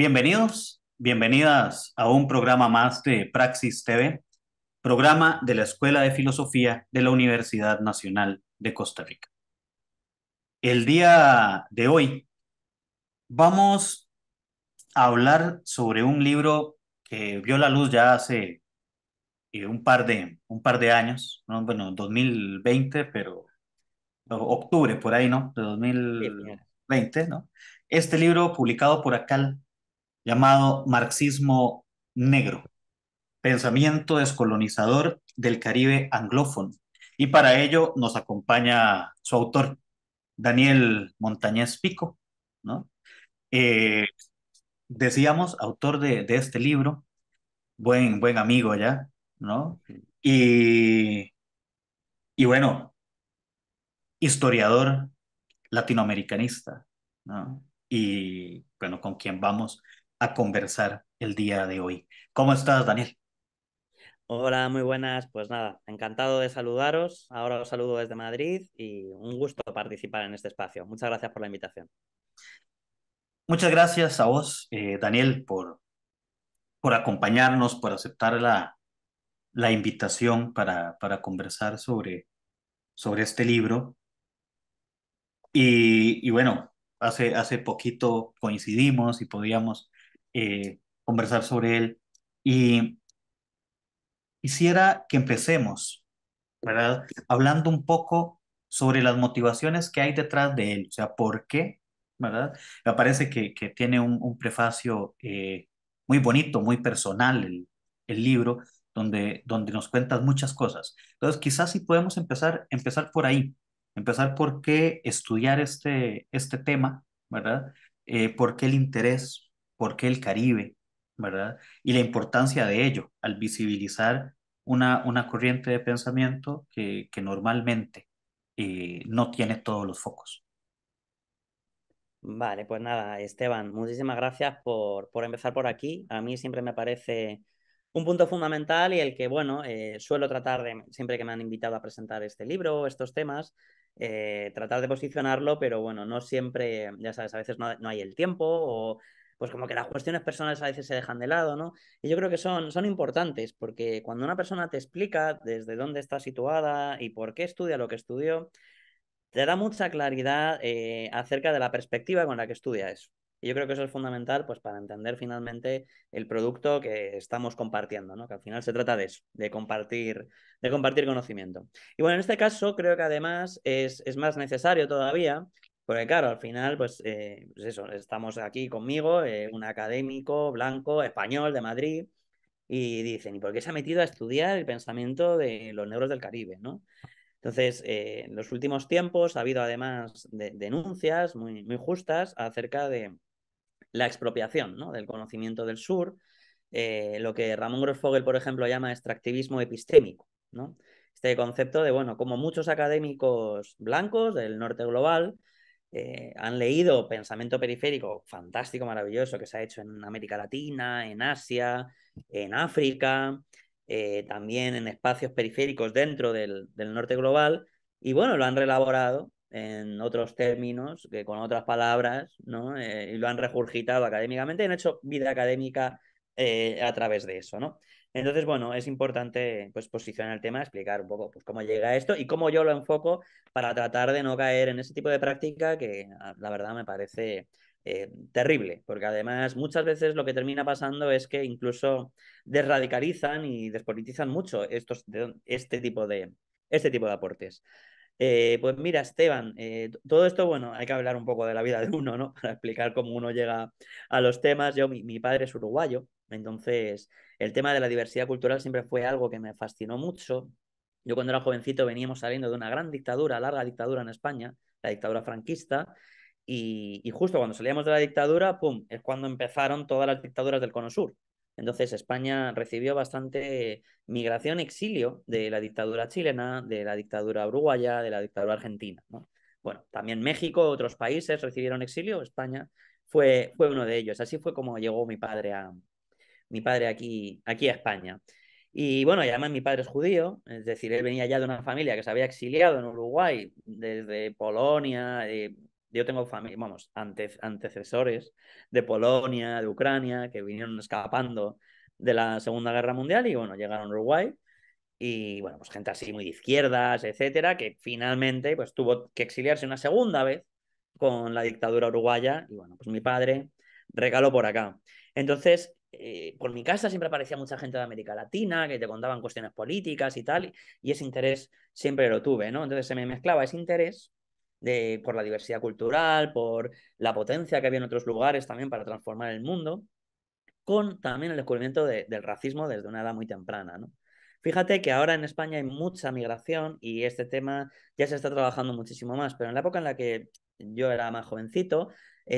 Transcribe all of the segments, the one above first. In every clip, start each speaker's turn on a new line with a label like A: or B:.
A: Bienvenidos, bienvenidas a un programa más de Praxis TV, programa de la Escuela de Filosofía de la Universidad Nacional de Costa Rica. El día de hoy vamos a hablar sobre un libro que vio la luz ya hace un par de años, ¿no? Bueno, 2020, pero octubre por ahí, ¿no? De
B: Sí, señora.
A: 2020, ¿no? Este libro publicado por ACAL llamado Marxismo Negro, pensamiento descolonizador del Caribe anglófono. Y para ello nos acompaña su autor, Daniel Montañez Pico, ¿no? Eh, Decíamos, autor de este libro, buen amigo ya, ¿no? Y, y bueno, historiador latinoamericanista, ¿no? Y bueno, con quien vamos a conversar el día de hoy. ¿Cómo estás, Daniel?
B: Hola, muy buenas. Pues nada, encantado de saludaros. Ahora os saludo desde Madrid y un gusto participar en este espacio. Muchas gracias por la invitación.
A: Muchas gracias a vos, Daniel, por acompañarnos, por aceptar la invitación para conversar sobre este libro. Y bueno, hace poquito coincidimos y podíamos conversar sobre él. Y quisiera que empecemos, ¿verdad? Hablando un poco sobre las motivaciones que hay detrás de él, o sea, por qué, ¿verdad? Me parece que tiene un prefacio muy bonito, muy personal el libro, donde nos cuentas muchas cosas. Entonces, quizás sí podemos empezar por ahí, empezar por qué estudiar este tema, ¿verdad? ¿Por qué el interés? ¿Por qué el Caribe? ¿Verdad? Y la importancia de ello al visibilizar una corriente de pensamiento que normalmente no tiene todos los focos.
B: Vale, pues nada, Esteban, muchísimas gracias por empezar por aquí. A mí siempre me parece un punto fundamental y el que, bueno, suelo tratar de, siempre que me han invitado a presentar este libro, estos temas, tratar de posicionarlo, pero bueno, no siempre, ya sabes, a veces no hay el tiempo o pues como que las cuestiones personales a veces se dejan de lado, ¿no? Y yo creo que son importantes porque cuando una persona te explica desde dónde está situada y por qué estudia lo que estudió, te da mucha claridad acerca de la perspectiva con la que estudia eso. Y yo creo que eso es fundamental pues, para entender finalmente el producto que estamos compartiendo, ¿no? Que al final se trata de eso, de compartir conocimiento. Y bueno, en este caso creo que además es más necesario todavía, porque claro, al final, pues eso, estamos aquí conmigo, un académico blanco, español de Madrid, y dicen, ¿y por qué se ha metido a estudiar el pensamiento de los negros del Caribe, ¿no? Entonces, en los últimos tiempos ha habido además denuncias muy justas acerca de la expropiación, ¿no? Del conocimiento del sur, lo que Ramón Grossfogel, por ejemplo, llama extractivismo epistémico, ¿no? Este concepto de, bueno, como muchos académicos blancos del norte global han leído pensamiento periférico fantástico, maravilloso, que se ha hecho en América Latina, en Asia, en África, también en espacios periféricos dentro del norte global, y bueno, lo han reelaborado en otros términos, que con otras palabras, ¿no? Y lo han regurgitado académicamente y han hecho vida académica a través de eso, ¿no? Entonces, bueno, es importante pues, posicionar el tema, explicar un poco pues, cómo llega a esto y cómo yo lo enfoco para tratar de no caer en ese tipo de práctica que la verdad me parece terrible, porque además muchas veces lo que termina pasando es que incluso desradicalizan y despolitizan mucho este tipo de aportes. Pues mira, Esteban, todo esto, bueno, hay que hablar un poco de la vida de uno, ¿no? Para explicar cómo uno llega a los temas. Mi padre es uruguayo, entonces el tema de la diversidad cultural siempre fue algo que me fascinó mucho. Yo cuando era jovencito veníamos saliendo de una gran dictadura, larga dictadura en España, la dictadura franquista, y justo cuando salíamos de la dictadura, ¡pum!, es cuando empezaron todas las dictaduras del Cono Sur. Entonces España recibió bastante migración, exilio de la dictadura chilena, de la dictadura uruguaya, de la dictadura argentina, ¿no? Bueno, también México, otros países recibieron exilio, España fue uno de ellos. Así fue como llegó mi padre aquí a España. Y bueno, y además mi padre es judío, es decir, él venía ya de una familia que se había exiliado en Uruguay desde Polonia, yo tengo familia, vamos, antecesores de Polonia, de Ucrania, que vinieron escapando de la Segunda Guerra Mundial y bueno, llegaron a Uruguay. Y bueno, pues gente así muy de izquierdas, etcétera, que finalmente pues tuvo que exiliarse una segunda vez con la dictadura uruguaya. Y bueno, pues mi padre regaló por acá. Entonces, por mi casa siempre aparecía mucha gente de América Latina que te contaban cuestiones políticas y tal, y ese interés siempre lo tuve, ¿no? Entonces se me mezclaba ese interés por la diversidad cultural, por la potencia que había en otros lugares también para transformar el mundo con también el descubrimiento del racismo desde una edad muy temprana, ¿no? Fíjate que ahora en España hay mucha migración y este tema ya se está trabajando muchísimo más, pero en la época en la que yo era más jovencito,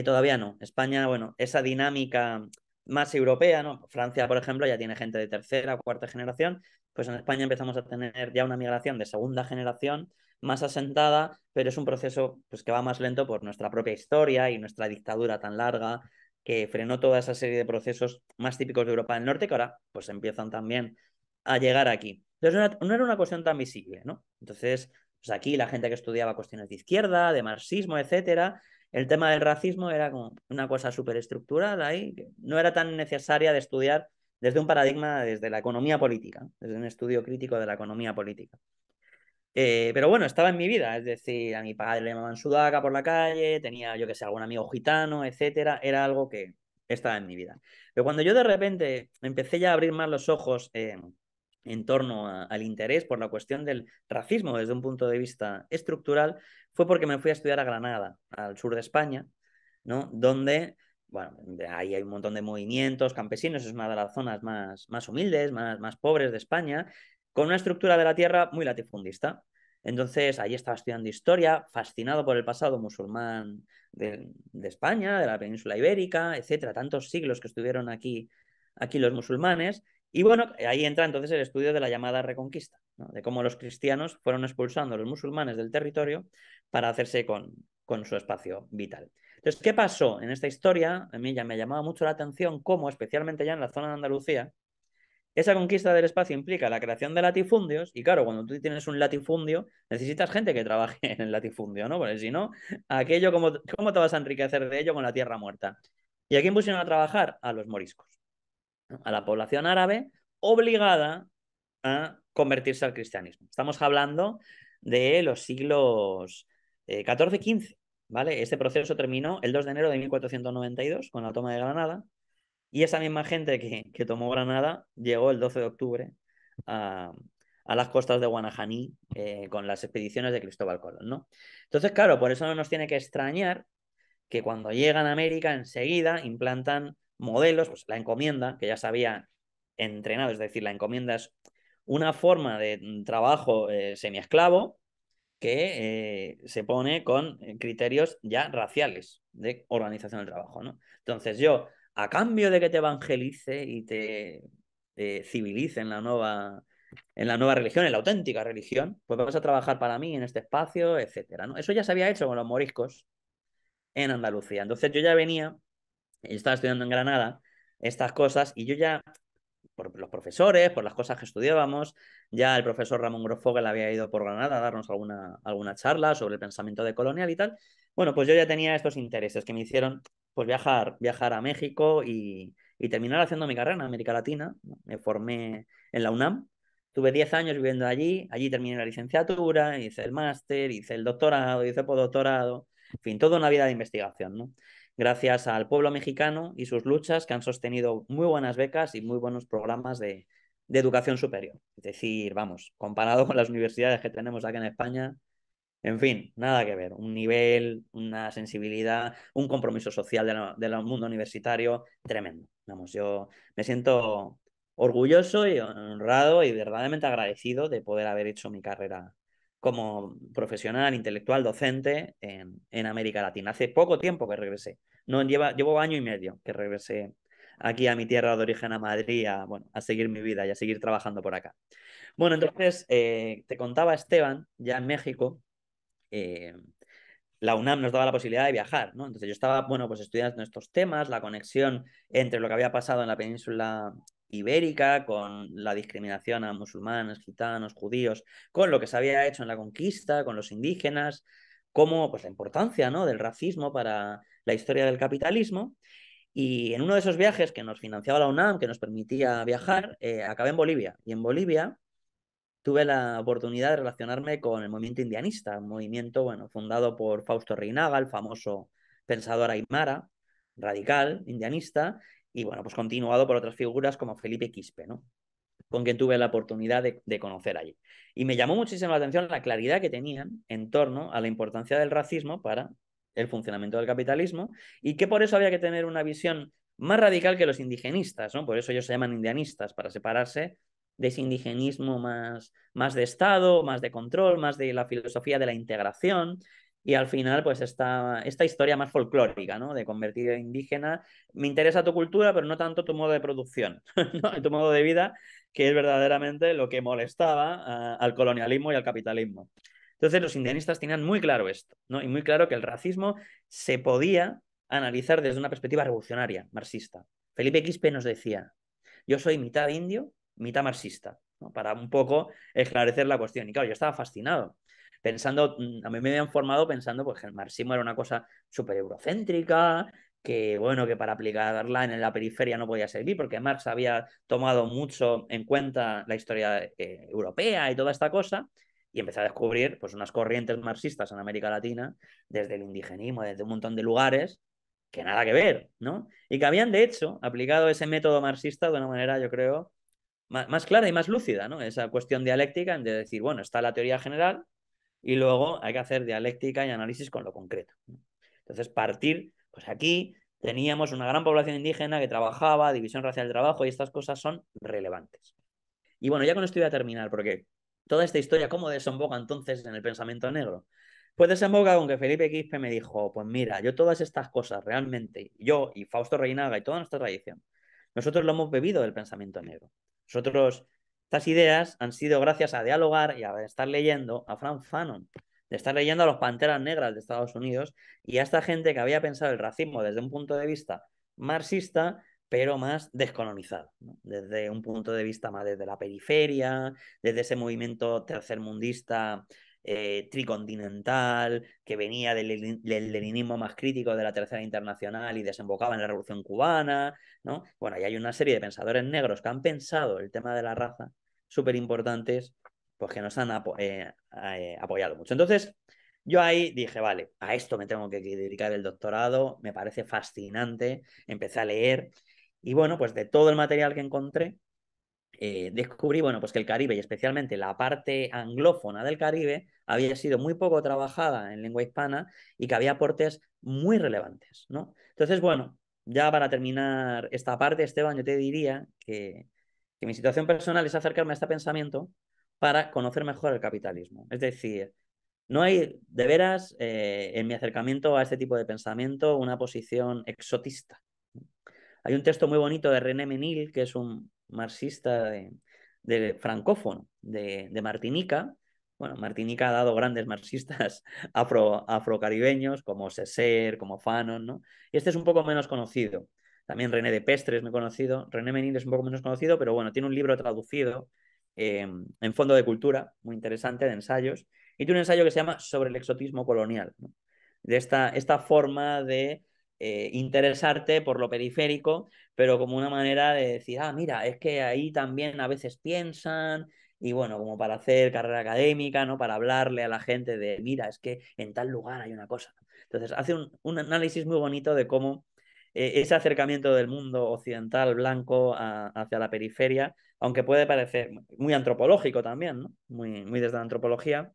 B: todavía no. España, bueno, esa dinámica más europea, ¿no? Francia, por ejemplo, ya tiene gente de tercera o cuarta generación, pues en España empezamos a tener ya una migración de segunda generación más asentada, pero es un proceso pues, que va más lento por nuestra propia historia y nuestra dictadura tan larga que frenó toda esa serie de procesos más típicos de Europa del Norte que ahora pues empiezan también a llegar aquí. Entonces no era una cuestión tan visible, ¿no? Entonces, pues aquí la gente que estudiaba cuestiones de izquierda, de marxismo, etcétera, el tema del racismo era como una cosa súper estructural ahí, que no era tan necesaria de estudiar desde un paradigma, desde la economía política, desde un estudio crítico de la economía política. Pero bueno, estaba en mi vida, es decir, a mi padre le llamaban sudaca por la calle, tenía, yo que sé, algún amigo gitano, etcétera, era algo que estaba en mi vida. Pero cuando yo de repente empecé ya a abrir más los ojos en torno al interés por la cuestión del racismo desde un punto de vista estructural, fue porque me fui a estudiar a Granada, al sur de España, ¿no? Donde, bueno, ahí hay un montón de movimientos campesinos, es una de las zonas más humildes, más pobres de España, con una estructura de la tierra muy latifundista. Entonces, allí estaba estudiando historia, fascinado por el pasado musulmán de España, de la península ibérica, etcétera, tantos siglos que estuvieron aquí los musulmanes. Y bueno, ahí entra entonces el estudio de la llamada Reconquista, ¿no? De cómo los cristianos fueron expulsando a los musulmanes del territorio para hacerse con su espacio vital. Entonces, ¿qué pasó en esta historia? A mí ya me llamaba mucho la atención cómo, especialmente ya en la zona de Andalucía, esa conquista del espacio implica la creación de latifundios y claro, cuando tú tienes un latifundio, necesitas gente que trabaje en el latifundio, ¿no? Porque si no, aquello, ¿cómo te vas a enriquecer de ello con la tierra muerta? ¿Y a quién pusieron a trabajar? A los moriscos, ¿no? A la población árabe obligada a convertirse al cristianismo. Estamos hablando de los siglos XIV-XV, ¿vale? Este proceso terminó el 2 de enero de 1492 con la toma de Granada y esa misma gente que tomó Granada llegó el 12 de octubre a, a las costas de Guanajaní con las expediciones de Cristóbal Colón, ¿no? Entonces, claro, por eso no nos tiene que extrañar que cuando llegan a América enseguida implantan modelos, pues la encomienda, que ya se había entrenado, es decir, la encomienda es una forma de trabajo semiesclavo que se pone con criterios ya raciales de organización del trabajo, ¿no? Entonces yo, a cambio de que te evangelice y te civilice en la nueva religión, en la auténtica religión, pues vas a trabajar para mí en este espacio, etcétera, ¿no? Eso ya se había hecho con los moriscos en Andalucía. Entonces yo ya venía, estaba estudiando en Granada estas cosas y yo ya por los profesores, por las cosas que estudiábamos. Ya el profesor Ramón Grosfoguel había ido por Granada a darnos alguna charla sobre el pensamiento decolonial y tal. Bueno, pues yo ya tenía estos intereses que me hicieron pues viajar a México y terminar haciendo mi carrera en América Latina. Me formé en la UNAM. Tuve 10 años viviendo allí, allí terminé la licenciatura, hice el máster, hice el doctorado, hice el postdoctorado, en fin, toda una vida de investigación, ¿no? Gracias al pueblo mexicano y sus luchas que han sostenido muy buenas becas y muy buenos programas de educación superior. Es decir, vamos, comparado con las universidades que tenemos aquí en España, en fin, nada que ver. Un nivel, una sensibilidad, un compromiso social del mundo universitario tremendo. Vamos, yo me siento orgulloso y honrado y verdaderamente agradecido de poder haber hecho mi carrera como profesional, intelectual, docente en América Latina. Hace poco tiempo que regresé. No, llevo año y medio que regresé aquí a mi tierra de origen, a Madrid, bueno, a seguir mi vida y a seguir trabajando por acá. Bueno, entonces te contaba Esteban, ya en México, eh, la UNAM nos daba la posibilidad de viajar, ¿no? Entonces yo estaba, bueno, pues estudiando estos temas, la conexión entre lo que había pasado en la península ibérica, con la discriminación a musulmanes, gitanos, judíos, con lo que se había hecho en la conquista, con los indígenas, cómo, pues la importancia, ¿no?, del racismo para la historia del capitalismo. Y en uno de esos viajes que nos financiaba la UNAM, que nos permitía viajar, acabé en Bolivia. Y en Bolivia tuve la oportunidad de relacionarme con el movimiento indianista, un movimiento, bueno, fundado por Fausto Reinaga, el famoso pensador aymara, radical, indianista, y bueno, pues continuado por otras figuras como Felipe Quispe, ¿no?, con quien tuve la oportunidad de conocer allí. Y me llamó muchísimo la atención la claridad que tenían en torno a la importancia del racismo para el funcionamiento del capitalismo y que por eso había que tener una visión más radical que los indigenistas, ¿no? Por eso ellos se llaman indianistas, para separarse de ese indigenismo más de Estado, más de control, más de la filosofía de la integración. Y al final, pues esta historia más folclórica, ¿no?, de convertir a indígena. Me interesa tu cultura, pero no tanto tu modo de producción, ¿no?, tu modo de vida, que es verdaderamente lo que molestaba al colonialismo y al capitalismo. Entonces los indianistas tenían muy claro esto, ¿no?, y muy claro que el racismo se podía analizar desde una perspectiva revolucionaria, marxista. Felipe Quispe nos decía, yo soy mitad indio, mitad marxista, ¿no?, para un poco esclarecer la cuestión. Y claro, yo estaba fascinado, pensando, a mí me habían formado pensando pues, que el marxismo era una cosa súper eurocéntrica, que bueno, que para aplicarla en la periferia no podía servir, porque Marx había tomado mucho en cuenta la historia europea y toda esta cosa, y empecé a descubrir pues unas corrientes marxistas en América Latina, desde el indigenismo, desde un montón de lugares, que nada que ver, ¿no? Y que habían, de hecho, aplicado ese método marxista de una manera, yo creo, más clara y más lúcida, ¿no? Esa cuestión dialéctica de decir, bueno, está la teoría general y luego hay que hacer dialéctica y análisis con lo concreto, ¿no? Entonces, partir, pues aquí teníamos una gran población indígena que trabajaba, división racial del trabajo y estas cosas son relevantes. Y bueno, ya con esto voy a terminar, porque toda esta historia, ¿cómo desemboca entonces en el pensamiento negro? Pues desemboca con que Felipe Quispe me dijo, pues mira, yo todas estas cosas realmente, yo y Fausto Reinaga y toda nuestra tradición, nosotros lo hemos bebido del pensamiento negro. Nosotros, estas ideas han sido gracias a dialogar y a estar leyendo a Frank Fanon, de estar leyendo a los Panteras Negras de Estados Unidos y a esta gente que había pensado el racismo desde un punto de vista marxista, pero más descolonizado, ¿no?, desde un punto de vista más desde la periferia, desde ese movimiento tercermundista tricontinental, que venía del leninismo más crítico de la Tercera Internacional y desembocaba en la Revolución Cubana, ¿no? Bueno, y hay una serie de pensadores negros que han pensado el tema de la raza, súper importantes, pues que nos han apoyado mucho. Entonces, yo ahí dije, vale, a esto me tengo que dedicar el doctorado, me parece fascinante, empecé a leer y bueno, pues de todo el material que encontré, descubrí, bueno, pues que el Caribe y especialmente la parte anglófona del Caribe había sido muy poco trabajada en lengua hispana y que había aportes muy relevantes, ¿no? Entonces, bueno, ya para terminar esta parte, Esteban, yo te diría que mi situación personal es acercarme a este pensamiento para conocer mejor el capitalismo. Es decir, no hay, de veras, en mi acercamiento a este tipo de pensamiento, una posición exotista. Hay un texto muy bonito de René Menil, que es un marxista de francófono de Martinica. Bueno, Martinica ha dado grandes marxistas afrocaribeños como Césaire, como Fanon, ¿no? Y este es un poco menos conocido. También René de Pestre es muy conocido. René Menil es un poco menos conocido, pero bueno, tiene un libro traducido en Fondo de Cultura, muy interesante, de ensayos. Y tiene un ensayo que se llama Sobre el exotismo colonial, ¿no?, de esta forma de interesarte por lo periférico, pero como una manera de decir, ah, mira, es que ahí también a veces piensan, y bueno, como para hacer carrera académica, ¿no?, para hablarle a la gente de, mira, es que en tal lugar hay una cosa. Entonces, hace un análisis muy bonito de cómo ese acercamiento del mundo occidental blanco hacia la periferia, aunque puede parecer muy antropológico también, ¿no?, muy desde la antropología,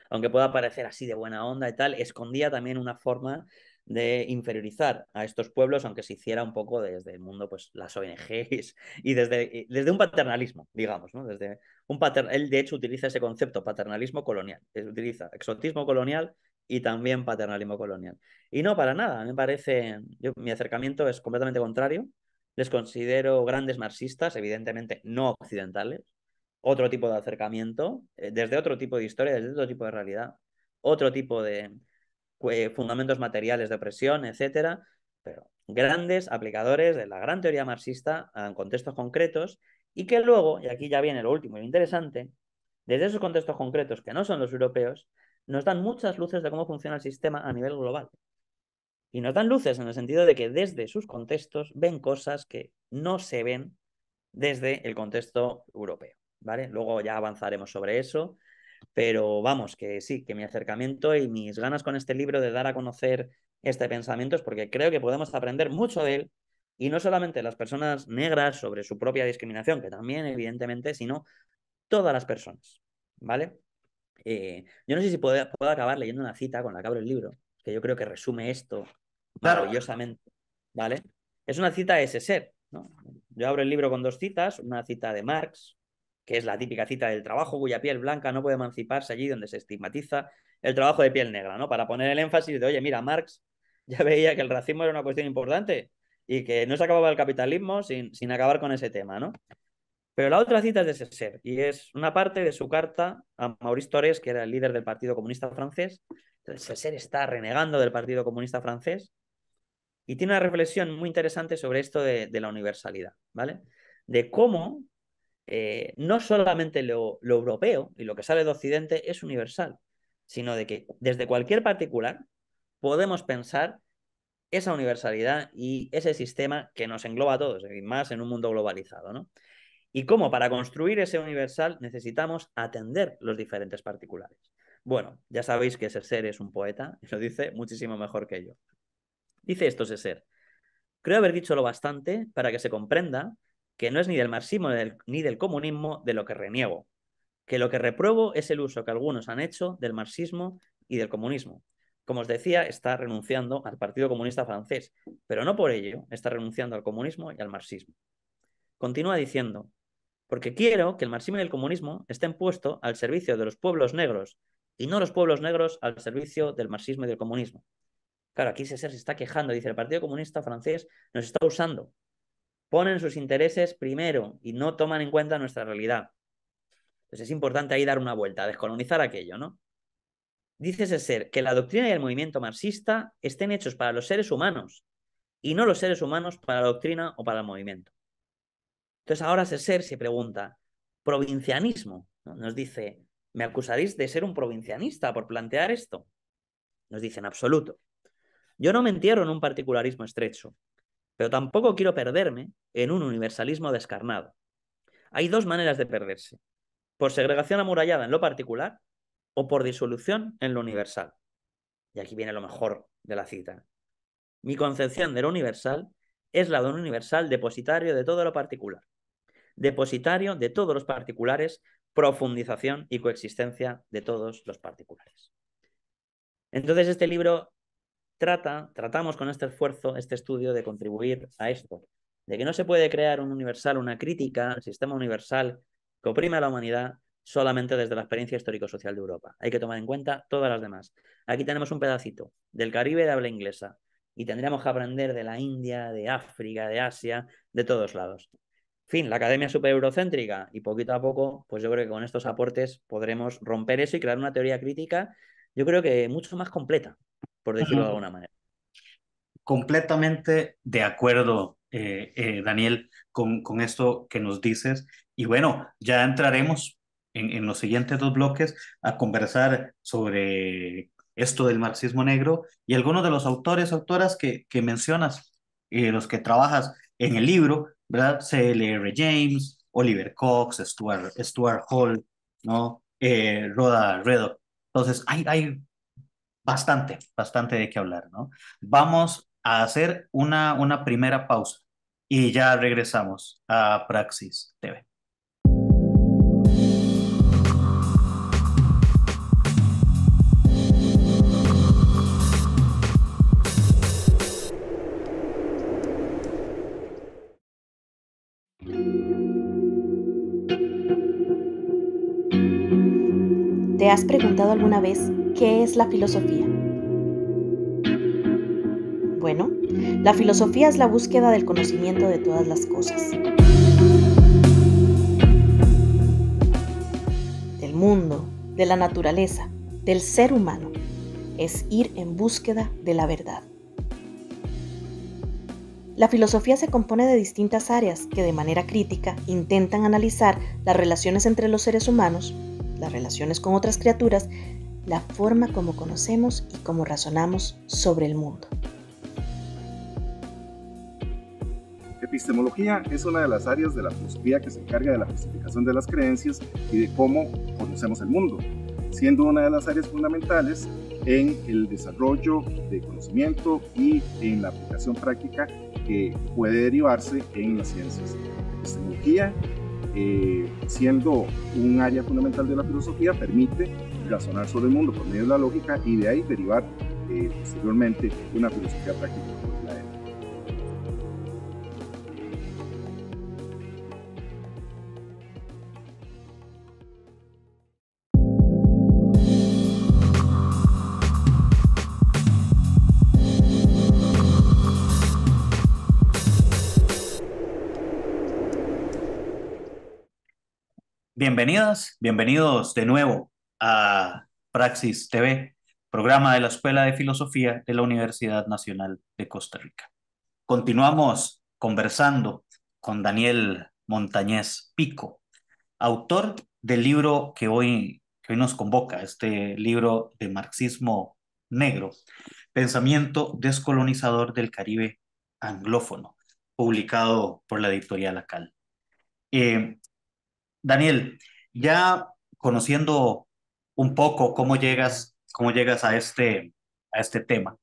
B: aunque pueda parecer así de buena onda y tal, escondía también una forma de inferiorizar a estos pueblos, aunque se hiciera un poco desde el mundo, pues las ONGs y desde un paternalismo, digamos, ¿no? Desde él, de hecho, utiliza ese concepto, paternalismo colonial. Él utiliza exotismo colonial y también paternalismo colonial. Y no, para nada, me parece, mi acercamiento es completamente contrario. Les considero grandes marxistas, evidentemente no occidentales, otro tipo de acercamiento, desde otro tipo de historia, desde otro tipo de realidad, otro tipo de fundamentos materiales de opresión, etcétera, pero grandes aplicadores de la gran teoría marxista en contextos concretos y que luego, y aquí ya viene lo último y lo interesante, desde esos contextos concretos que no son los europeos, nos dan muchas luces de cómo funciona el sistema a nivel global. Y nos dan luces en el sentido de que desde sus contextos ven cosas que no se ven desde el contexto europeo, ¿vale? Luego ya avanzaremos sobre eso, pero vamos, que sí, que mi acercamiento y mis ganas con este libro de dar a conocer este pensamiento es porque creo que podemos aprender mucho de él, y no solamente las personas negras sobre su propia discriminación, que también evidentemente, sino todas las personas, ¿vale? Yo no sé si puedo acabar leyendo una cita con la que abro el libro, que yo creo que resume esto
A: Claro,
B: maravillosamente, ¿vale? Es una cita de Césaire, ¿no? Yo abro el libro con dos citas, una cita de Marx, que es la típica cita del trabajo cuya piel blanca no puede emanciparse allí donde se estigmatiza el trabajo de piel negra, ¿no? Para poner el énfasis de, oye, mira, Marx ya veía que el racismo era una cuestión importante y que no se acababa el capitalismo sin acabar con ese tema, ¿no? Pero la otra cita es de Césaire y es una parte de su carta a Maurice Thorez, que era el líder del Partido Comunista Francés. Entonces, Césaire está renegando del Partido Comunista Francés y tiene una reflexión muy interesante sobre esto de la universalidad, ¿vale? De cómo no solamente lo europeo y lo que sale de Occidente es universal, sino de que desde cualquier particular podemos pensar esa universalidad y ese sistema que nos engloba a todos, y más en un mundo globalizado, ¿no? Y cómo para construir ese universal necesitamos atender los diferentes particulares. Bueno, ya sabéis que Césaire es un poeta y lo dice muchísimo mejor que yo. Dice esto Césaire: creo haber dicho lo bastante para que se comprenda que no es ni del marxismo ni del comunismo de lo que reniego, que lo que repruebo es el uso que algunos han hecho del marxismo y del comunismo. Como os decía, está renunciando al Partido Comunista Francés, pero no por ello está renunciando al comunismo y al marxismo. Continúa diciendo: porque quiero que el marxismo y el comunismo estén puestos al servicio de los pueblos negros y no los pueblos negros al servicio del marxismo y del comunismo. Claro, aquí César se está quejando, dice, el Partido Comunista Francés nos está usando, ponen sus intereses primero y no toman en cuenta nuestra realidad. Entonces es importante ahí dar una vuelta, descolonizar aquello, ¿no? Dice César que la doctrina y el movimiento marxista estén hechos para los seres humanos y no los seres humanos para la doctrina o para el movimiento. Entonces ahora César se pregunta, provincianismo, ¿no? Nos dice, ¿me acusaréis de ser un provincianista por plantear esto? Nos dice, en absoluto. Yo no me entierro en un particularismo estrecho, pero tampoco quiero perderme en un universalismo descarnado. Hay dos maneras de perderse: por segregación amurallada en lo particular o por disolución en lo universal. Y aquí viene lo mejor de la cita. Mi concepción de lo universal es la de un universal depositario de todo lo particular, depositario de todos los particulares, profundización y coexistencia de todos los particulares. Entonces este libro tratamos con este esfuerzo, este estudio, de contribuir a esto, de que no se puede crear un universal, una crítica al sistema universal que oprime a la humanidad solamente desde la experiencia histórico-social de Europa. Hay que tomar en cuenta todas las demás. Aquí tenemos un pedacito del Caribe de habla inglesa y tendríamos que aprender de la India, de África, de Asia, de todos lados. En fin, la academia es súper eurocéntrica y poquito a poco, pues yo creo que con estos aportes podremos romper eso y crear una teoría crítica, yo creo que mucho más completa, por decirlo de alguna manera.
A: completamente de acuerdo, Daniel, con esto que nos dices. Y bueno, ya entraremos en los siguientes dos bloques a conversar sobre esto del marxismo negro y algunos de los autores, autoras que mencionas, los que trabajas en el libro, ¿verdad? C.L.R. James, Oliver Cox, Stuart Hall, ¿no? Rhoda Reddock. Entonces, hay bastante de qué hablar, ¿no? Vamos a hacer una primera pausa y ya regresamos a Praxis TV.
C: ¿Te has preguntado alguna vez qué es la filosofía? Bueno, la filosofía es la búsqueda del conocimiento de todas las cosas, del mundo, de la naturaleza, del ser humano. Es ir en búsqueda de la verdad. La filosofía se compone de distintas áreas que de manera crítica intentan analizar las relaciones entre los seres humanos, las relaciones con otras criaturas la forma como conocemos y cómo razonamos sobre el mundo.
D: Epistemología es una de las áreas de la filosofía que se encarga de la justificación de las creencias y de cómo conocemos el mundo, siendo una de las áreas fundamentales en el desarrollo de conocimiento y en la aplicación práctica que puede derivarse en las ciencias. Epistemología, siendo un área fundamental de la filosofía, permite razonar sobre el mundo por medio de la lógica y de ahí derivar posteriormente una filosofía práctica como la ética.
A: Bienvenidas, bienvenidos de nuevo a Praxis TV, programa de la Escuela de Filosofía de la Universidad Nacional de Costa Rica. Continuamos conversando con Daniel Montañez Pico, autor del libro que hoy nos convoca, este libro de marxismo negro, Pensamiento descolonizador del Caribe anglófono, publicado por la editorial ACAL. Daniel, ya conociendo un poco cómo llegas a este tema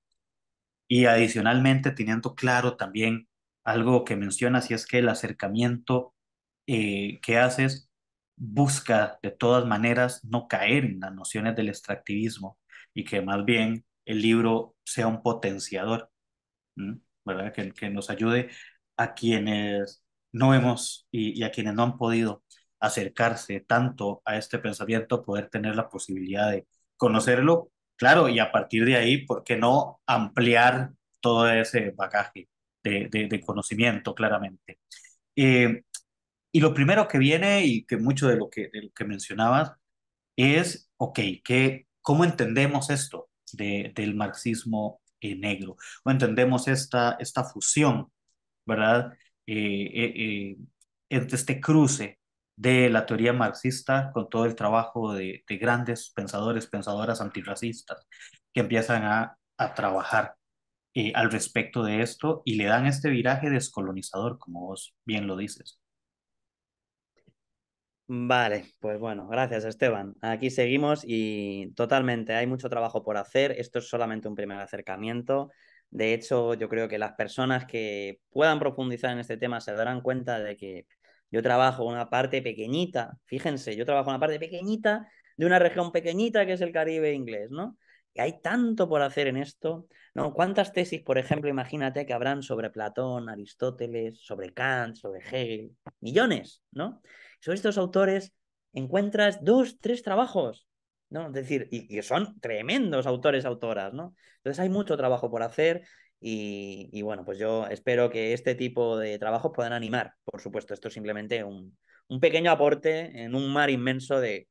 A: y adicionalmente teniendo claro también algo que mencionas y es que el acercamiento que haces busca de todas maneras no caer en las nociones del extractivismo y que más bien el libro sea un potenciador. ¿Mm? ¿Verdad? Que nos ayude a quienes no hemos y a quienes no han podido acercarse tanto a este pensamiento, poder tener la posibilidad de conocerlo, claro, y a partir de ahí, ¿por qué no ampliar todo ese bagaje de conocimiento, claramente? Eh, y lo primero que viene, y que mucho de lo que mencionabas, es, ok, ¿cómo entendemos esto del marxismo negro? ¿O entendemos esta fusión, ¿verdad? Entre este cruce de la teoría marxista con todo el trabajo de grandes pensadores, pensadoras antirracistas que empiezan a trabajar al respecto de esto y le dan este viraje descolonizador, como vos bien lo dices.
B: Vale, pues bueno, gracias Esteban. Aquí seguimos y totalmente, hay mucho trabajo por hacer. Esto es solamente un primer acercamiento. De hecho, yo creo que las personas que puedan profundizar en este tema se darán cuenta de que yo trabajo una parte pequeñita, fíjense, yo trabajo una parte pequeñita de una región pequeñita que es el Caribe inglés, ¿no? Y hay tanto por hacer en esto, ¿no? ¿Cuántas tesis, por ejemplo, imagínate que habrán sobre Platón, Aristóteles, sobre Kant, sobre Hegel? Millones, ¿no? Sobre estos autores encuentras 2, 3 trabajos, ¿no? Es decir, y son tremendos autores, autoras, ¿no? Entonces hay mucho trabajo por hacer y bueno, pues yo espero que este tipo de trabajos puedan animar, por supuesto, esto es simplemente un pequeño aporte en un mar inmenso de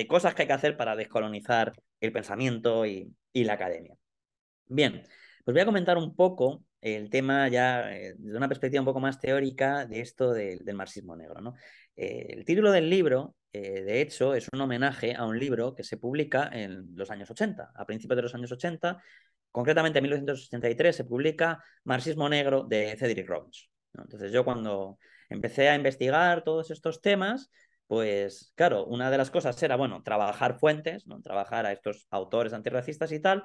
B: cosas que hay que hacer para descolonizar el pensamiento y la academia. Bien, pues voy a comentar un poco el tema ya desde una perspectiva un poco más teórica de esto del marxismo negro, ¿no? El título del libro, de hecho, es un homenaje a un libro que se publica en los años 80, a principios de los años 80, concretamente en 1983 se publica Marxismo Negro de Cedric Robinson, ¿no? Entonces yo cuando empecé a investigar todos estos temas, pues claro, una de las cosas era, bueno, trabajar fuentes, ¿no? Trabajar a estos autores antirracistas y tal,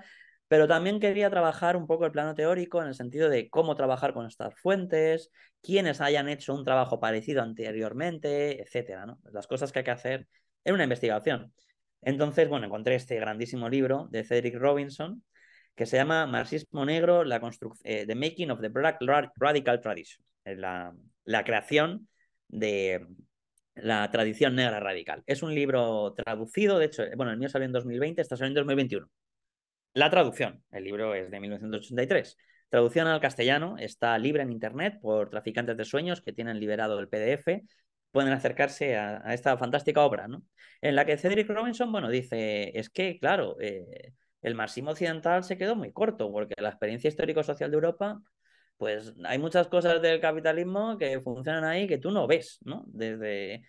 B: pero también quería trabajar un poco el plano teórico en el sentido de cómo trabajar con estas fuentes, quienes hayan hecho un trabajo parecido anteriormente, etcétera, ¿no? Las cosas que hay que hacer en una investigación. Entonces, bueno, encontré este grandísimo libro de Cedric Robinson que se llama Marxismo Negro, The Making of the Black Radical Tradition, la creación de la tradición negra radical. Es un libro traducido, de hecho, bueno, el mío salió en 2020, está saliendo en 2021. La traducción, el libro es de 1983. Traducción al castellano está libre en internet por traficantes de sueños que tienen liberado el PDF. Pueden acercarse a esta fantástica obra, ¿no? En la que Cedric Robinson, bueno, dice, es que, claro, el marxismo occidental se quedó muy corto porque la experiencia histórico-social de Europa, pues hay muchas cosas del capitalismo que funcionan ahí que tú no ves, ¿no? Desde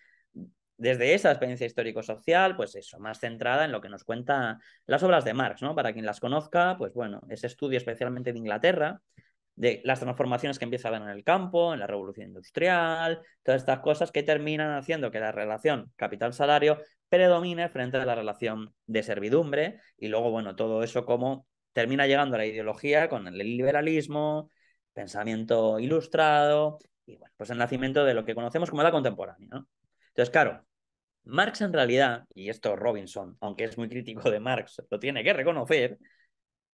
B: desde esa experiencia histórico-social, pues eso, más centrada en lo que nos cuenta las obras de Marx, ¿no? Para quien las conozca, pues bueno, ese estudio especialmente de Inglaterra, de las transformaciones que empieza a haber en el campo, en la revolución industrial, todas estas cosas que terminan haciendo que la relación capital-salario predomine frente a la relación de servidumbre, y luego, bueno, todo eso como termina llegando a la ideología con el liberalismo, pensamiento ilustrado, y bueno, pues el nacimiento de lo que conocemos como la contemporánea, ¿no? Entonces, claro, Marx en realidad, y esto Robinson, aunque es muy crítico de Marx, lo tiene que reconocer,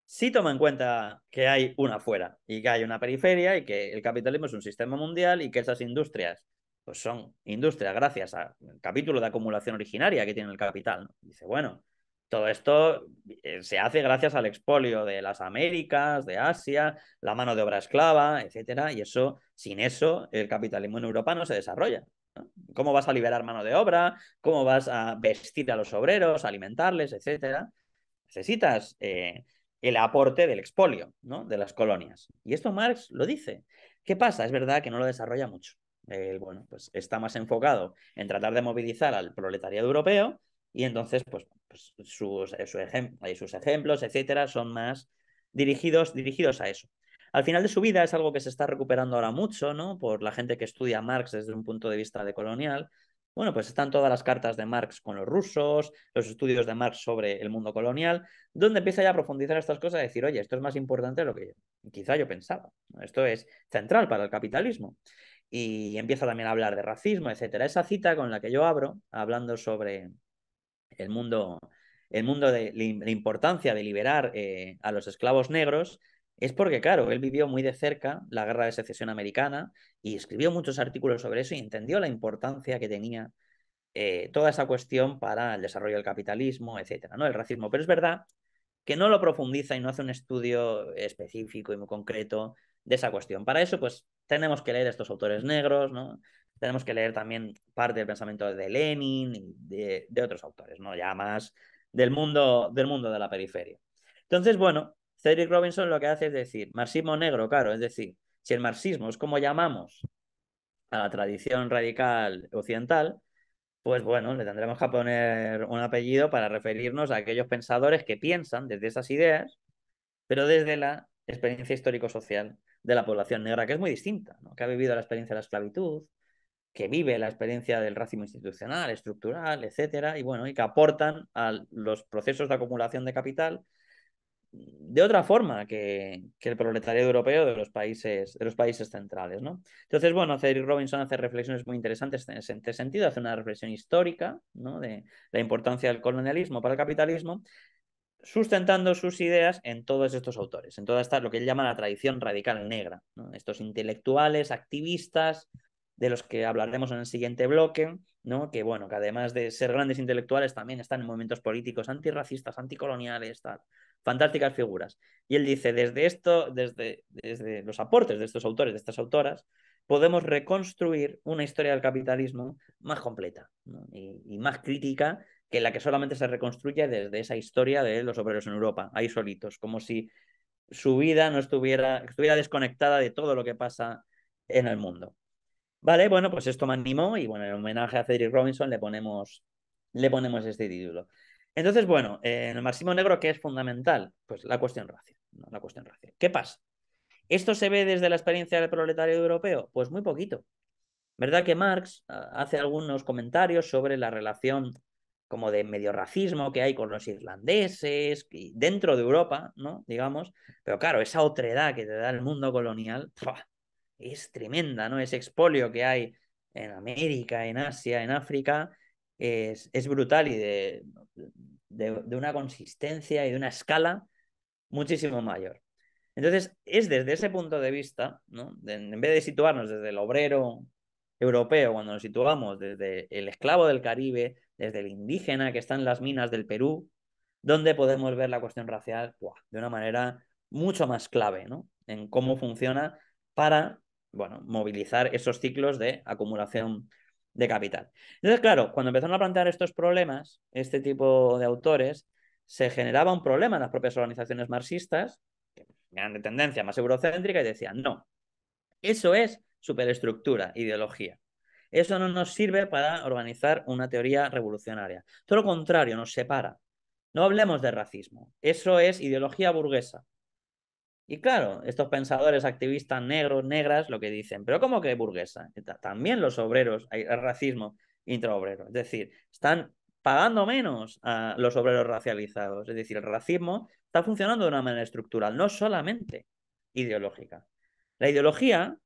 B: sí toma en cuenta que hay una afuera y que hay una periferia y que el capitalismo es un sistema mundial y que esas industrias pues son industrias gracias al capítulo de acumulación originaria que tiene el capital, ¿no? Dice, bueno, todo esto se hace gracias al expolio de las Américas, de Asia, la mano de obra esclava, etcétera, y eso, sin eso, el capitalismo en Europa no se desarrolla, ¿no? ¿Cómo vas a liberar mano de obra? ¿Cómo vas a vestir a los obreros, alimentarles, etcétera? Necesitas el aporte del expolio, ¿no? De las colonias. Y esto Marx lo dice. ¿Qué pasa? Es verdad que no lo desarrolla mucho. Bueno, pues está más enfocado en tratar de movilizar al proletariado europeo y entonces pues sus ejemplos, etcétera, son más dirigidos a eso. Al final de su vida es algo que se está recuperando ahora mucho, ¿no? Por la gente que estudia Marx desde un punto de vista decolonial. Bueno, pues están todas las cartas de Marx con los rusos, los estudios de Marx sobre el mundo colonial, donde empieza ya a profundizar estas cosas y decir, oye, esto es más importante de lo que quizá yo pensaba. Esto es central para el capitalismo. Y empieza también a hablar de racismo, etcétera. Esa cita con la que yo abro, hablando sobre el mundo, el mundo de la importancia de liberar a los esclavos negros, es porque, claro, él vivió muy de cerca la guerra de secesión americana y escribió muchos artículos sobre eso y entendió la importancia que tenía toda esa cuestión para el desarrollo del capitalismo, etcétera, ¿no? El racismo. Pero es verdad que no lo profundiza y no hace un estudio específico y muy concreto de esa cuestión. Para eso, pues, tenemos que leer estos autores negros, ¿no? Tenemos que leer también parte del pensamiento de Lenin y de otros autores, ¿no? Ya más del mundo de la periferia. Entonces, bueno, Cedric Robinson lo que hace es decir, marxismo negro, claro, es decir, si el marxismo es como llamamos a la tradición radical occidental, pues bueno, le tendremos que poner un apellido para referirnos a aquellos pensadores que piensan desde esas ideas, pero desde la experiencia histórico-social de la población negra, que es muy distinta, ¿no? Que ha vivido la experiencia de la esclavitud, que vive la experiencia del racismo institucional, estructural, etcétera, y bueno, y que aportan a los procesos de acumulación de capital de otra forma que el proletariado europeo de los países centrales, ¿no? Entonces, bueno, Cedric Robinson hace reflexiones muy interesantes en ese sentido, hace una reflexión histórica, ¿no? De la importancia del colonialismo para el capitalismo, sustentando sus ideas en todos estos autores, en toda esta, lo que él llama la tradición radical negra, ¿no? Estos intelectuales, activistas, de los que hablaremos en el siguiente bloque, ¿no? Que bueno, que además de ser grandes intelectuales, también están en movimientos políticos antirracistas, anticoloniales, tal. Fantásticas figuras. Y él dice, desde los aportes de estos autores, de estas autoras, podemos reconstruir una historia del capitalismo más completa, ¿no? Y más crítica que la que solamente se reconstruye desde esa historia de los obreros en Europa, ahí solitos, como si su vida no estuviera desconectada de todo lo que pasa en el mundo. Vale, bueno, pues esto me animó y bueno, en homenaje a Cedric Robinson le ponemos este título. Entonces, bueno, en el marxismo negro, ¿qué es fundamental? Pues la cuestión racial, ¿no? La cuestión racial. ¿Qué pasa? ¿Esto se ve desde la experiencia del proletariado europeo? Pues muy poquito. ¿Verdad que Marx hace algunos comentarios sobre la relación como de medio racismo que hay con los irlandeses dentro de Europa, ¿no? Digamos, pero claro, esa otredad que te da el mundo colonial ¡pua! Es tremenda, ¿no? Ese expolio que hay en América, en Asia, en África, es brutal y de una consistencia y de una escala muchísimo mayor. Entonces, es desde ese punto de vista, ¿no? En vez de situarnos desde el obrero europeo, cuando nos situamos desde el esclavo del Caribe, desde el indígena que está en las minas del Perú, donde podemos ver la cuestión racial de una manera mucho más clave, ¿no? En cómo funciona para, bueno, movilizar esos ciclos de acumulación de capital. Entonces, claro, cuando empezaron a plantear estos problemas, este tipo de autores, se generaba un problema en las propias organizaciones marxistas, que eran de tendencia más eurocéntrica, y decían, no, eso es superestructura, ideología. eso no nos sirve para organizar una teoría revolucionaria. Todo lo contrario, nos separa. No hablemos de racismo. Eso es ideología burguesa. Y claro, estos pensadores activistas negros, negras, lo que dicen, pero ¿cómo que burguesa? También los obreros, hay racismo intraobrero. Es decir, están pagando menos a los obreros racializados. Es decir, el racismo está funcionando de una manera estructural, no solamente ideológica. La ideología,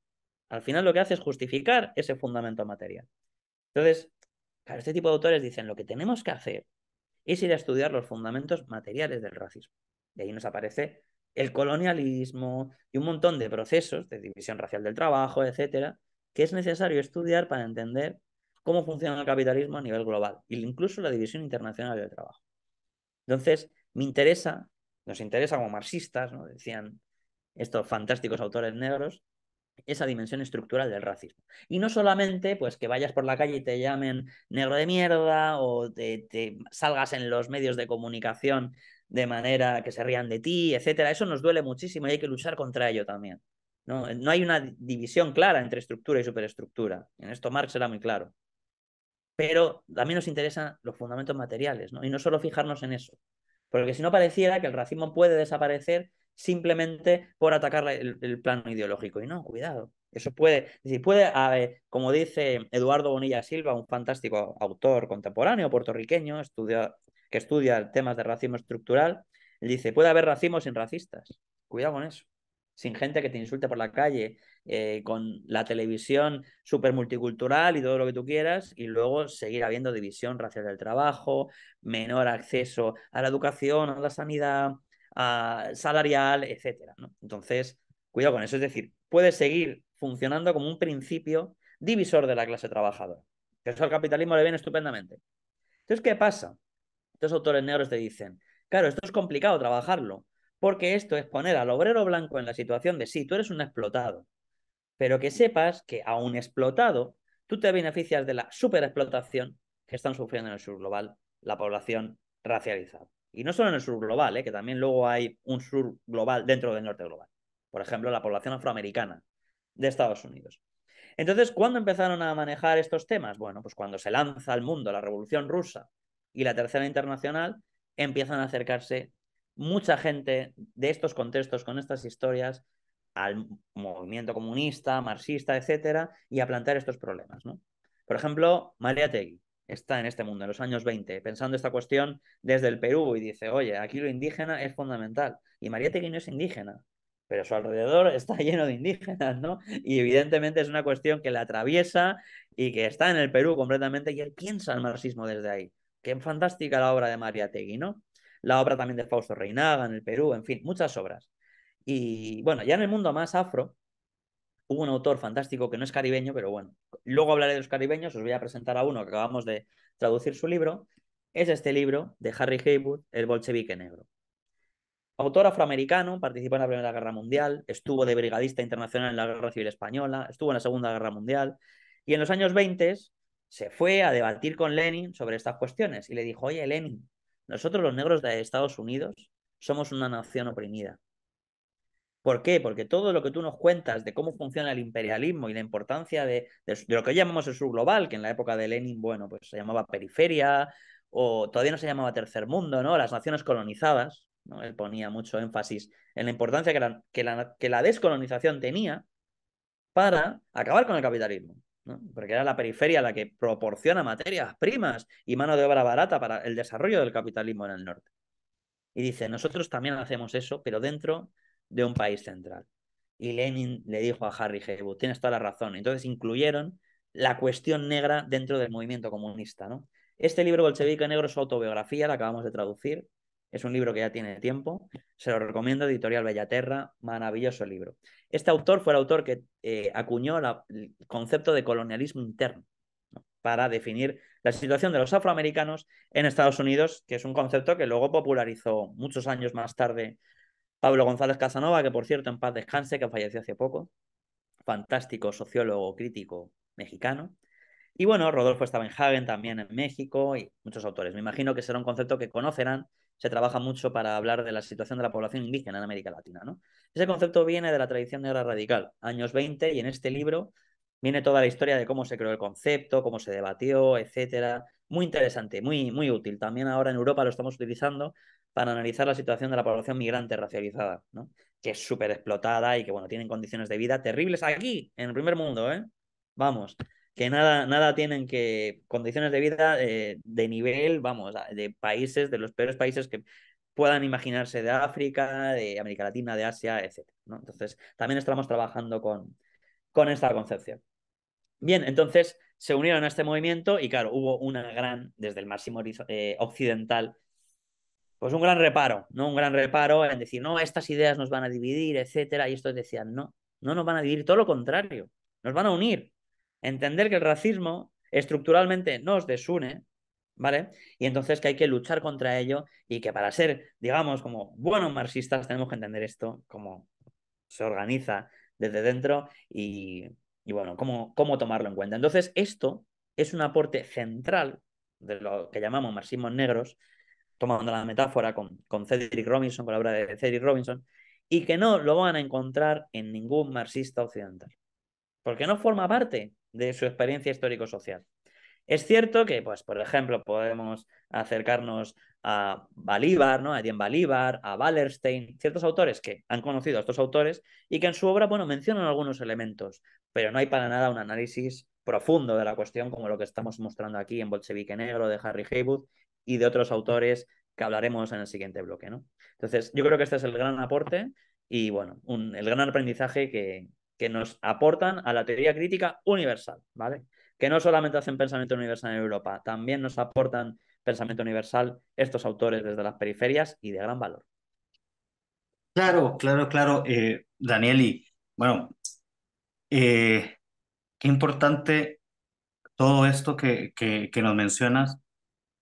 B: al final, lo que hace es justificar ese fundamento material. Entonces, claro, este tipo de autores dicen, lo que tenemos que hacer es ir a estudiar los fundamentos materiales del racismo. Y ahí nos aparece el colonialismo y un montón de procesos de división racial del trabajo, etcétera, que es necesario estudiar para entender cómo funciona el capitalismo a nivel global, e incluso la división internacional del trabajo. Entonces, nos interesa como marxistas, ¿no? Decían estos fantásticos autores negros, esa dimensión estructural del racismo. Y no solamente pues que vayas por la calle y te llamen negro de mierda o te salgas en los medios de comunicación de manera que se rían de ti, etcétera. Eso nos duele muchísimo y hay que luchar contra ello también. No hay una división clara entre estructura y superestructura. En esto Marx era muy claro. Pero también nos interesan los fundamentos materiales, ¿no? Y no solo fijarnos en eso. Porque si no pareciera que el racismo puede desaparecer simplemente por atacar el plano ideológico. Y no, cuidado. Eso puede, es decir, como dice Eduardo Bonilla Silva, un fantástico autor contemporáneo puertorriqueño, que estudia temas de racismo estructural, él dice, puede haber racismo sin racistas. Cuidado con eso. Sin gente que te insulte por la calle, con la televisión súper multicultural y todo lo que tú quieras, y luego seguir habiendo división racial del trabajo, menor acceso a la educación, a la sanidad, salarial, etcétera, ¿no? Entonces, cuidado con eso. Es decir, puede seguir funcionando como un principio divisor de la clase trabajadora. Que eso al capitalismo le viene estupendamente. Entonces, ¿qué pasa? Estos autores negros te dicen, claro, esto es complicado trabajarlo, porque esto es poner al obrero blanco en la situación de sí, tú eres un explotado, pero que sepas que aún explotado, tú te beneficias de la superexplotación que están sufriendo en el sur global la población racializada. Y no solo en el sur global, que también luego hay un sur global dentro del norte global. Por ejemplo, la población afroamericana de Estados Unidos. Entonces, ¿cuándo empezaron a manejar estos temas? Bueno, pues cuando se lanza al mundo la Revolución Rusa y la Tercera Internacional, empiezan a acercarse mucha gente de estos contextos, con estas historias, al movimiento comunista, marxista, etcétera, y a plantear estos problemas, ¿no? Por ejemplo, Mariátegui está en este mundo, en los años 20, pensando esta cuestión desde el Perú y dice, oye, aquí lo indígena es fundamental. Y Mariátegui no es indígena, pero su alrededor está lleno de indígenas, ¿no? Y evidentemente es una cuestión que la atraviesa y que está en el Perú completamente, y él piensa el marxismo desde ahí. Qué fantástica la obra de Mariátegui, ¿no? La obra también de Fausto Reinaga en el Perú, en fin, muchas obras. Y bueno, ya en el mundo más afro, hubo un autor fantástico que no es caribeño, pero bueno, luego hablaré de los caribeños, os voy a presentar a uno que acabamos de traducir su libro. Es este libro de Harry Haywood, El bolchevique negro. Autor afroamericano, participó en la Primera Guerra Mundial, estuvo de brigadista internacional en la Guerra Civil Española, estuvo en la Segunda Guerra Mundial, y en los años 20 se fue a debatir con Lenin sobre estas cuestiones y le dijo, oye, Lenin, nosotros los negros de Estados Unidos somos una nación oprimida. ¿Por qué? Porque todo lo que tú nos cuentas de cómo funciona el imperialismo y la importancia de lo que hoy llamamos el sur global, que en la época de Lenin, bueno, pues se llamaba periferia, o todavía no se llamaba tercer mundo, ¿no? Las naciones colonizadas, ¿no? Él ponía mucho énfasis en la importancia que la descolonización tenía para acabar con el capitalismo, ¿no? Porque era la periferia la que proporciona materias primas y mano de obra barata para el desarrollo del capitalismo en el norte. Y dice, nosotros también hacemos eso, pero dentro de un país central. Y Lenin le dijo a Harry Haywood, tienes toda la razón. Entonces incluyeron la cuestión negra dentro del movimiento comunista, ¿no? Este libro, Bolchevique Negro, es su autobiografía, la acabamos de traducir. Es un libro que ya tiene tiempo. Se lo recomiendo, Editorial Bellaterra. Maravilloso libro. Este autor fue el autor que acuñó el concepto de colonialismo interno, ¿no? Para definir la situación de los afroamericanos en Estados Unidos, que es un concepto que luego popularizó muchos años más tarde Pablo González Casanova, que por cierto en paz descanse, que falleció hace poco, fantástico sociólogo crítico mexicano. Y bueno, Rodolfo Stavenhagen también en México y muchos autores. Me imagino que será un concepto que conocerán. Se trabaja mucho para hablar de la situación de la población indígena en América Latina, ¿no? Ese concepto viene de la tradición negra radical, años 20, y en este libro Viene toda la historia de cómo se creó el concepto, cómo se debatió, etcétera. Muy interesante, muy, muy útil. También ahora en Europa lo estamos utilizando para analizar la situación de la población migrante racializada, ¿no? Que es súper explotada y que, bueno, tienen condiciones de vida terribles aquí, en el primer mundo, ¿eh? Vamos, que nada tienen que condiciones de vida de nivel, vamos, de países, de los peores países que puedan imaginarse de África, de América Latina, de Asia, etcétera, ¿no? Entonces, también estamos trabajando con esta concepción. Bien, entonces se unieron a este movimiento y claro, hubo una gran, desde el máximo occidental, pues un gran reparo, ¿no? Un gran reparo en decir, no, estas ideas nos van a dividir, etcétera, y estos decían, no, no nos van a dividir, todo lo contrario, nos van a unir. Entender que el racismo estructuralmente nos desune, ¿vale? Y entonces que hay que luchar contra ello y que para ser, digamos, como buenos marxistas tenemos que entender esto, cómo se organiza desde dentro y bueno, cómo tomarlo en cuenta. Entonces, esto es un aporte central de lo que llamamos marxismos negros, tomando la metáfora con Cedric Robinson, con la obra de Cedric Robinson, y que no lo van a encontrar en ningún marxista occidental, porque no forma parte de su experiencia histórico-social. Es cierto que, pues, por ejemplo, podemos acercarnos a Bolívar, ¿no? A Etienne Bolívar, a Wallerstein, ciertos autores que han conocido a estos autores y que en su obra, bueno, mencionan algunos elementos, pero no hay para nada un análisis profundo de la cuestión como lo que estamos mostrando aquí en Bolchevique Negro de Harry Haywood y de otros autores que hablaremos en el siguiente bloque, ¿no? Entonces, yo creo que este es el gran aporte y, bueno, el gran aprendizaje que nos aportan a la teoría crítica universal, ¿vale? Que no solamente hacen pensamiento universal en Europa, también nos aportan pensamiento universal estos autores desde las periferias y de gran valor.
A: Claro, claro, claro, Daniel, y bueno, qué importante todo esto que nos mencionas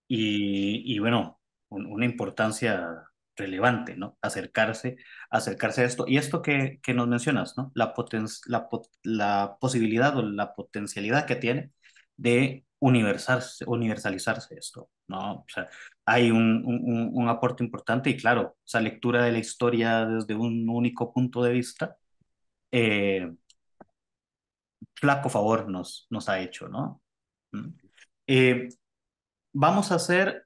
A: y bueno, una importancia relevante, ¿no? Acercarse a esto. Y esto que nos mencionas, ¿no? La posibilidad o la potencialidad que tiene de universalizarse esto, ¿no? O sea, hay un aporte importante y claro, esa lectura de la historia desde un único punto de vista, eh, flaco favor nos ha hecho, ¿no? ¿Mm? Eh, Vamos a hacer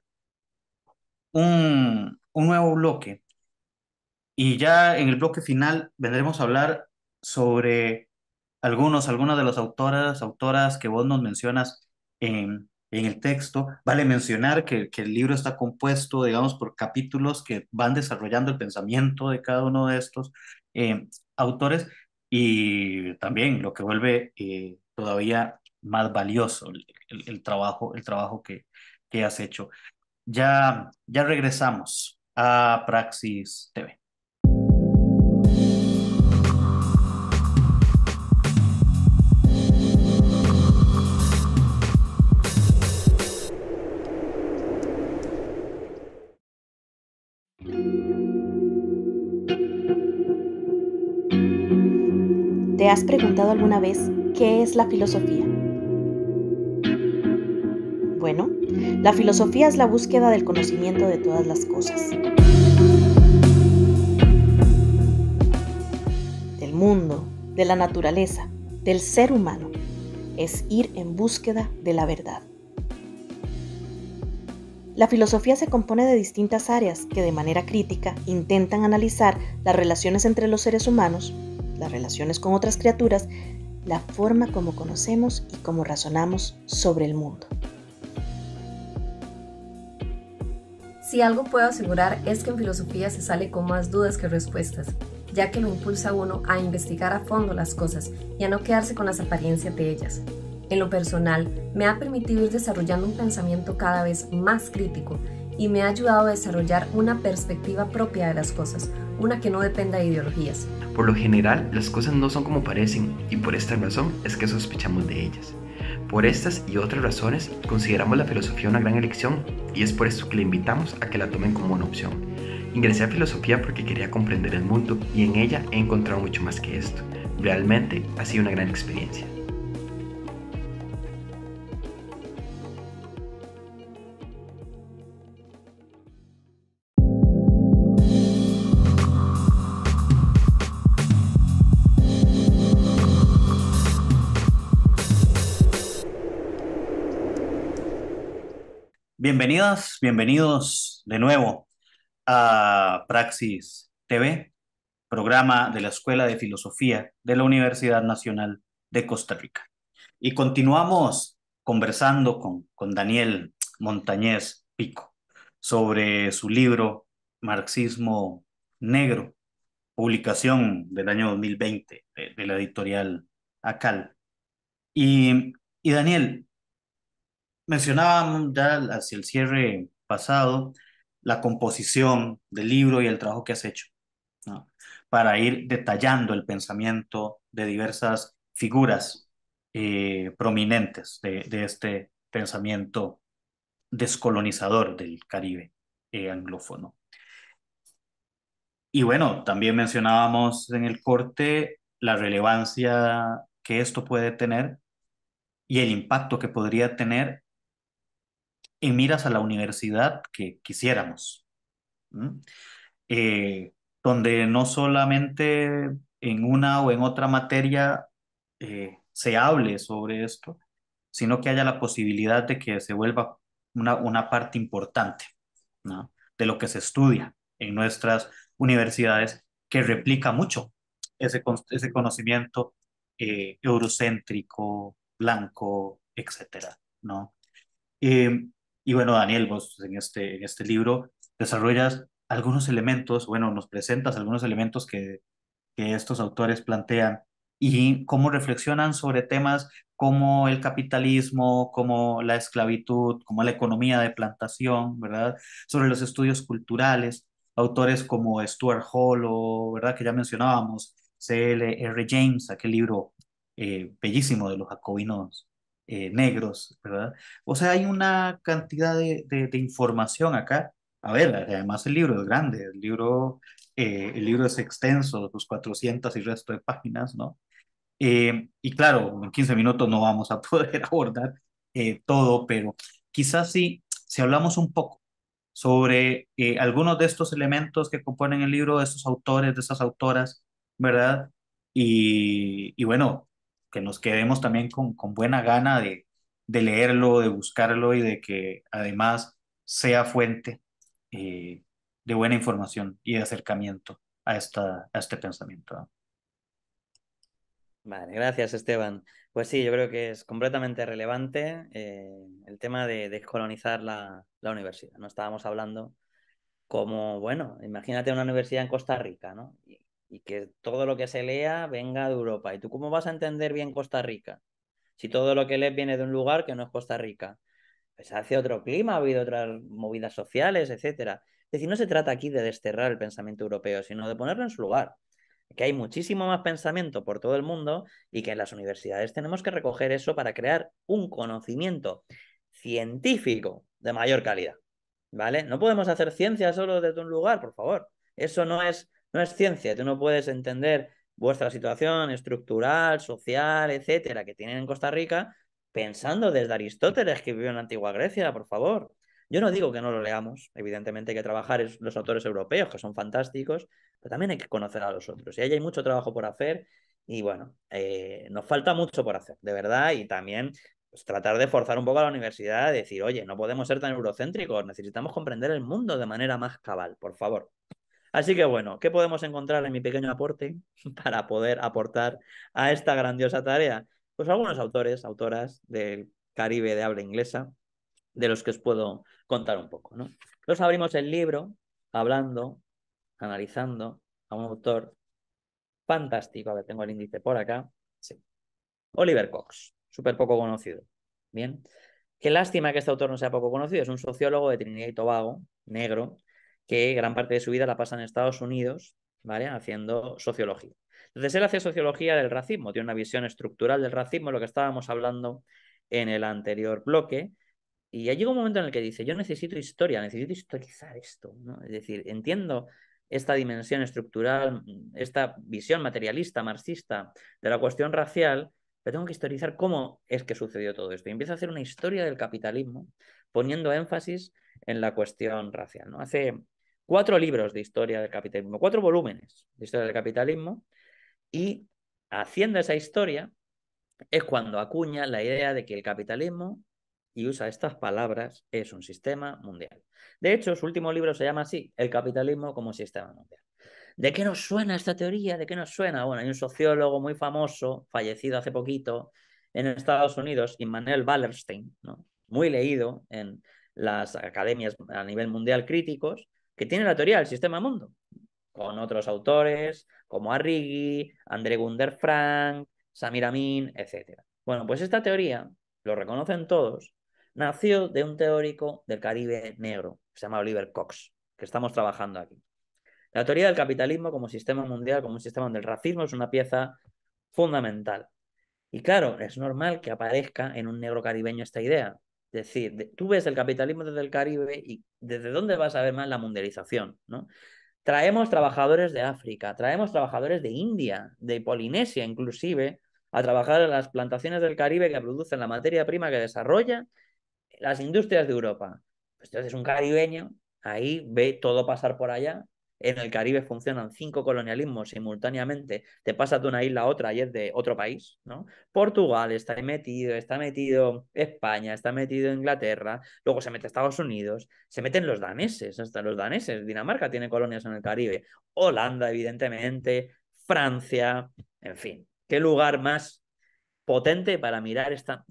A: un nuevo bloque y ya en el bloque final vendremos a hablar sobre algunas de las autoras que vos nos mencionas en el texto. Vale mencionar que el libro está compuesto, digamos, por capítulos que van desarrollando el pensamiento de cada uno de estos autores y también lo que vuelve todavía más valioso el trabajo que has hecho. Ya regresamos a Praxis TV.
C: ¿Te has preguntado alguna vez qué es la filosofía? Bueno, la filosofía es la búsqueda del conocimiento de todas las cosas. Del mundo, de la naturaleza, del ser humano. Es ir en búsqueda de la verdad. La filosofía se compone de distintas áreas que de manera crítica intentan analizar las relaciones entre los seres humanos, las relaciones con otras criaturas, la forma como conocemos y cómo razonamos sobre el mundo.
E: Si algo puedo asegurar es que en filosofía se sale con más dudas que respuestas, ya que lo impulsa a uno a investigar a fondo las cosas y a no quedarse con las apariencias de ellas. En lo personal, me ha permitido ir desarrollando un pensamiento cada vez más crítico y me ha ayudado a desarrollar una perspectiva propia de las cosas, una que no dependa de ideologías.
F: Por lo general, las cosas no son como parecen y por esta razón es que sospechamos de ellas. Por estas y otras razones, consideramos la filosofía una gran elección y es por esto que le invitamos a que la tomen como una opción. Ingresé a filosofía porque quería comprender el mundo y en ella he encontrado mucho más que esto. Realmente ha sido una gran experiencia.
A: Bienvenidas, bienvenidos de nuevo a Praxis TV, programa de la Escuela de Filosofía de la Universidad Nacional de Costa Rica. Y continuamos conversando con Daniel Montañez Pico sobre su libro Marxismo Negro, publicación del año 2020 de la editorial ACAL. Y Daniel, mencionábamos ya hacia el cierre pasado la composición del libro y el trabajo que has hecho, ¿no? Para ir detallando el pensamiento de diversas figuras prominentes de este pensamiento descolonizador del Caribe anglófono. Y bueno, también mencionábamos en el corte la relevancia que esto puede tener y el impacto que podría tener en miras a la universidad que quisiéramos. ¿M? Eh, Donde no solamente en una o en otra materia se hable sobre esto, sino que haya la posibilidad de que se vuelva una parte importante, ¿no? De lo que se estudia en nuestras universidades, que replica mucho ese conocimiento eurocéntrico, blanco, etcétera, ¿no? Eh, y bueno, Daniel, vos en este libro desarrollas algunos elementos, bueno, nos presentas algunos elementos que estos autores plantean y cómo reflexionan sobre temas como el capitalismo, como la esclavitud, como la economía de plantación, ¿verdad? Sobre los estudios culturales, autores como Stuart Hall o, ¿verdad? Que ya mencionábamos, C.L.R. James, aquel libro bellísimo de los jacobinos negros, ¿verdad? O sea, hay una cantidad de información acá. A ver, además el libro es grande, el libro es extenso, sus 400 y resto de páginas, ¿no? Y claro, en 15 minutos no vamos a poder abordar todo, pero quizás sí, si hablamos un poco sobre algunos de estos elementos que componen el libro, de estos autores, de esas autoras, ¿verdad? Y bueno, que nos quedemos también con buena gana de leerlo, de buscarlo y de que además sea fuente eh, de buena información y de acercamiento a este pensamiento, ¿no?
B: Vale, gracias Esteban. Pues sí, yo creo que es completamente relevante el tema de descolonizar la universidad. No estábamos hablando como, bueno, imagínate una universidad en Costa Rica, ¿no? Y que todo lo que se lea venga de Europa. ¿Y tú cómo vas a entender bien Costa Rica? Si todo lo que lees viene de un lugar que no es Costa Rica. Pues hace otro clima, ha habido otras movidas sociales, etcétera. Es decir, no se trata aquí de desterrar el pensamiento europeo, sino de ponerlo en su lugar. Que hay muchísimo más pensamiento por todo el mundo y que en las universidades tenemos que recoger eso para crear un conocimiento científico de mayor calidad. ¿Vale? No podemos hacer ciencia solo desde un lugar, por favor. Eso no es ciencia. Tú no puedes entender vuestra situación estructural, social, etcétera, que tienen en Costa Rica pensando desde Aristóteles, que vivió en la antigua Grecia, por favor. Yo no digo que no lo leamos, evidentemente hay que trabajar los autores europeos, que son fantásticos, pero también hay que conocer a los otros. Y ahí hay mucho trabajo por hacer y bueno, nos falta mucho por hacer, de verdad, y también pues, tratar de forzar un poco a la universidad, de decir, oye, no podemos ser tan eurocéntricos, necesitamos comprender el mundo de manera más cabal, por favor. Así que bueno, ¿qué podemos encontrar en mi pequeño aporte para poder aportar a esta grandiosa tarea? Pues algunos autores, autoras del Caribe de habla inglesa, de los que os puedo contar un poco, ¿no? Nos abrimos el libro hablando, analizando a un autor fantástico. A ver, tengo el índice por acá. Sí. Oliver Cox, súper poco conocido. Bien. Qué lástima que este autor no sea poco conocido. Es un sociólogo de Trinidad y Tobago, negro, que gran parte de su vida la pasa en Estados Unidos, ¿vale? Haciendo sociología. Entonces, él hace sociología del racismo, tiene una visión estructural del racismo, lo que estábamos hablando en el anterior bloque. Y ya llega un momento en el que dice, yo necesito historia, necesito historizar esto, ¿no? Es decir, entiendo esta dimensión estructural, esta visión materialista, marxista de la cuestión racial, pero tengo que historizar cómo es que sucedió todo esto. Y empieza a hacer una historia del capitalismo, poniendo énfasis en la cuestión racial, ¿no? Hace 4 libros de historia del capitalismo, 4 volúmenes de historia del capitalismo, y haciendo esa historia es cuando acuña la idea de que el capitalismo y usa estas palabras es un sistema mundial. De hecho, su último libro se llama así, El capitalismo como sistema mundial. ¿De qué nos suena esta teoría? ¿De qué nos suena? Bueno, hay un sociólogo muy famoso, fallecido hace poquito, en Estados Unidos, Immanuel Wallerstein, ¿no? Muy leído en las academias a nivel mundial críticos, que tiene la teoría del sistema mundo, con otros autores como Arrighi, André Gunder Frank, Samir Amin, etc. Bueno, pues esta teoría, lo reconocen todos, nació de un teórico del Caribe negro, que se llama Oliver Cox, que estamos trabajando aquí. La teoría del capitalismo como sistema mundial, como un sistema donde el racismo es una pieza fundamental. Y claro, es normal que aparezca en un negro caribeño esta idea. Es decir, tú ves el capitalismo desde el Caribe y desde dónde vas a ver más la mundialización, ¿no? Traemos trabajadores de África, traemos trabajadores de India, de Polinesia inclusive, a trabajar en las plantaciones del Caribe que producen la materia prima que desarrolla las industrias de Europa. Pues entonces un caribeño ahí ve todo pasar por allá. En el Caribe funcionan 5 colonialismos simultáneamente. Te pasas de una isla a otra y es de otro país, ¿no? Portugal está metido España, está metido Inglaterra, luego se mete Estados Unidos, se meten los daneses, hasta los daneses. Dinamarca tiene colonias en el Caribe. Holanda, evidentemente, Francia, en fin. ¿Qué lugar más potente para mirar esta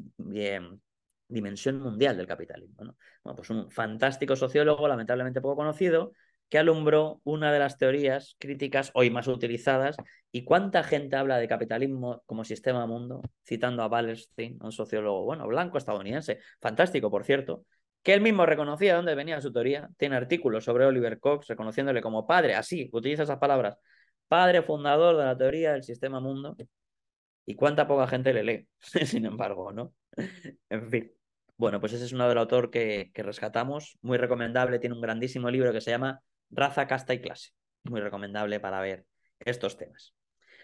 B: dimensión mundial del capitalismo, ¿no? Bueno, pues un fantástico sociólogo, lamentablemente poco conocido, que alumbró una de las teorías críticas hoy más utilizadas. ¿Y cuánta gente habla de capitalismo como sistema mundo? Citando a Wallerstein, un sociólogo, bueno, blanco estadounidense, fantástico, por cierto, que él mismo reconocía de dónde venía su teoría. Tiene artículos sobre Oliver Cox, reconociéndole como padre, así, utiliza esas palabras, padre fundador de la teoría del sistema mundo. ¿Y cuánta poca gente le lee? Sin embargo, ¿no? En fin. Bueno, pues ese es uno del autor que rescatamos, muy recomendable, tiene un grandísimo libro que se llama Raza, Casta y Clase, muy recomendable para ver estos temas.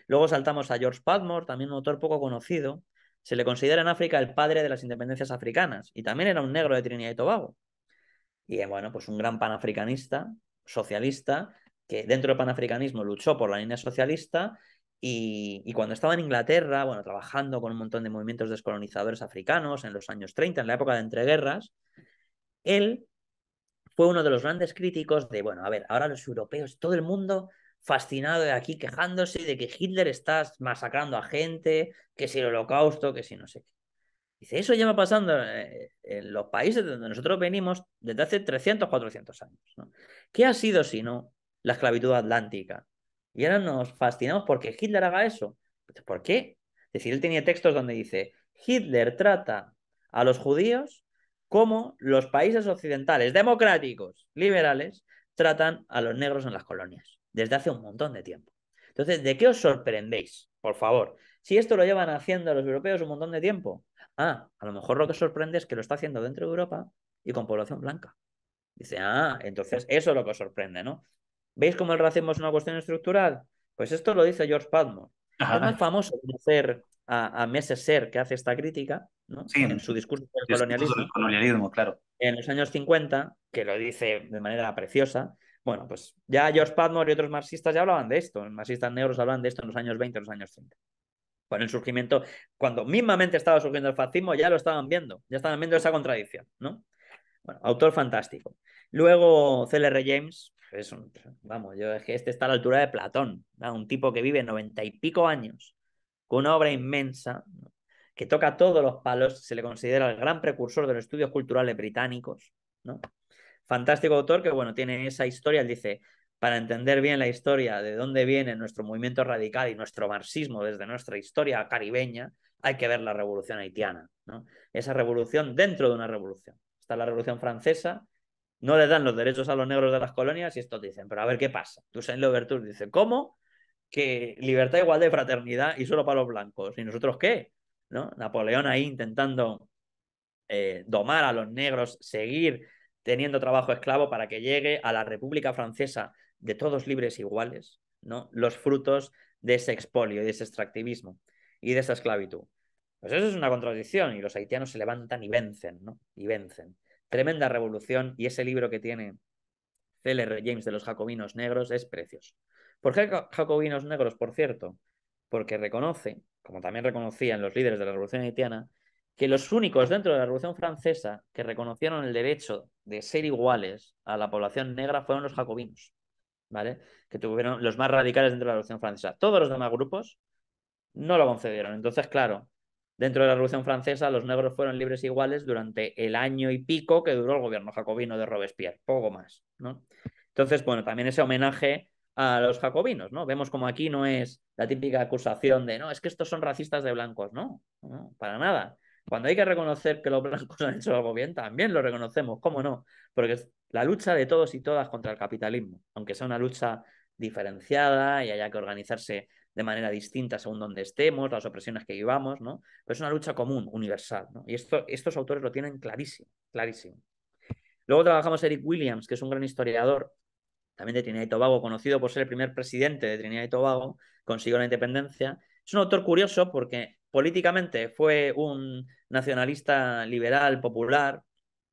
B: Luego saltamos a George Padmore, también un autor poco conocido, se le considera en África el padre de las independencias africanas y también era un negro de Trinidad y Tobago. Y bueno, pues un gran panafricanista, socialista, que dentro del panafricanismo luchó por la línea socialista y cuando estaba en Inglaterra, bueno, trabajando con un montón de movimientos descolonizadores africanos en los años 30, en la época de entreguerras, él fue uno de los grandes críticos de, bueno, a ver, ahora los europeos, todo el mundo fascinado de aquí, quejándose de que Hitler está masacrando a gente, que si el holocausto, que si no sé qué. Dice, eso lleva pasando en los países de donde nosotros venimos desde hace 300, 400 años, ¿no? ¿Qué ha sido si no la esclavitud atlántica? Y ahora nos fascinamos porque Hitler haga eso. ¿Por qué? Es decir, él tenía textos donde dice, Hitler trata a los judíos como los países occidentales, democráticos, liberales, tratan a los negros en las colonias, desde hace un montón de tiempo. Entonces, ¿de qué os sorprendéis? Por favor, si esto lo llevan haciendo los europeos un montón de tiempo. Ah, a lo mejor lo que sorprende es que lo está haciendo dentro de Europa y con población blanca. Dice, entonces eso es lo que os sorprende, ¿no? ¿Veis cómo el racismo es una cuestión estructural? Pues esto lo dice George Padmore. Es más famoso conocer a Messe Ser, que hace esta crítica, ¿no?
A: Sí,
B: En su discurso sobre el
A: discurso sobre el
B: colonialismo,
A: colonialismo, claro.
B: en los años 50, que lo dice de manera preciosa. Bueno, pues ya George Padmore y otros marxistas ya hablaban de esto. Los marxistas negros hablaban de esto en los años 20, en los años 30. Con el surgimiento, cuando mismamente estaba surgiendo el fascismo, ya lo estaban viendo, ya estaban viendo esa contradicción, ¿no? Bueno, autor fantástico. Luego, C.L.R. James, es un, vamos, yo es que este está a la altura de Platón, ¿no? Un tipo que vive 90 y pico años, con una obra inmensa, ¿no? Que toca todos los palos, se le considera el gran precursor de los estudios culturales británicos, ¿no? Fantástico autor que, bueno, tiene esa historia, él dice, para entender bien la historia de dónde viene nuestro movimiento radical y nuestro marxismo desde nuestra historia caribeña, hay que ver la revolución haitiana, ¿no? Esa revolución dentro de una revolución. Está la revolución francesa, no le dan los derechos a los negros de las colonias y estos dicen, pero a ver qué pasa. Toussaint Louverture dice, ¿cómo? Que libertad, igualdad y fraternidad y solo para los blancos. ¿Y nosotros qué? ¿No? Napoleón ahí intentando domar a los negros, seguir teniendo trabajo esclavo para que llegue a la República Francesa de todos libres e iguales, ¿no? Los frutos de ese expolio y de ese extractivismo y de esa esclavitud. Pues eso es una contradicción y los haitianos se levantan y vencen, ¿no? Y vencen. Tremenda revolución y ese libro que tiene C.L.R. James de los jacobinos negros es precioso. ¿Por qué jacobinos negros, por cierto? Porque reconoce, como también reconocían los líderes de la revolución haitiana, que los únicos dentro de la Revolución Francesa que reconocieron el derecho de ser iguales a la población negra fueron los jacobinos, ¿vale? Que tuvieron los más radicales dentro de la Revolución Francesa. Todos los demás grupos no lo concedieron. Entonces, claro, dentro de la Revolución Francesa los negros fueron libres e iguales durante el año y pico que duró el gobierno jacobino de Robespierre, poco más, ¿no? Entonces, bueno, también ese homenaje a los jacobinos, ¿no? Vemos como aquí no es la típica acusación de, no, es que estos son racistas de blancos, no, no, para nada. Cuando hay que reconocer que los blancos han hecho algo bien, también lo reconocemos, ¿cómo no? Porque es la lucha de todos y todas contra el capitalismo, aunque sea una lucha diferenciada y haya que organizarse de manera distinta según donde estemos, las opresiones que vivamos, ¿no? Pero es una lucha común, universal, ¿no? Y estos autores lo tienen clarísimo, clarísimo. Luego trabajamos Eric Williams, que es un gran historiador, también de Trinidad y Tobago, conocido por ser el primer presidente de Trinidad y Tobago, consiguió la independencia. Es un autor curioso porque políticamente fue un nacionalista liberal, popular,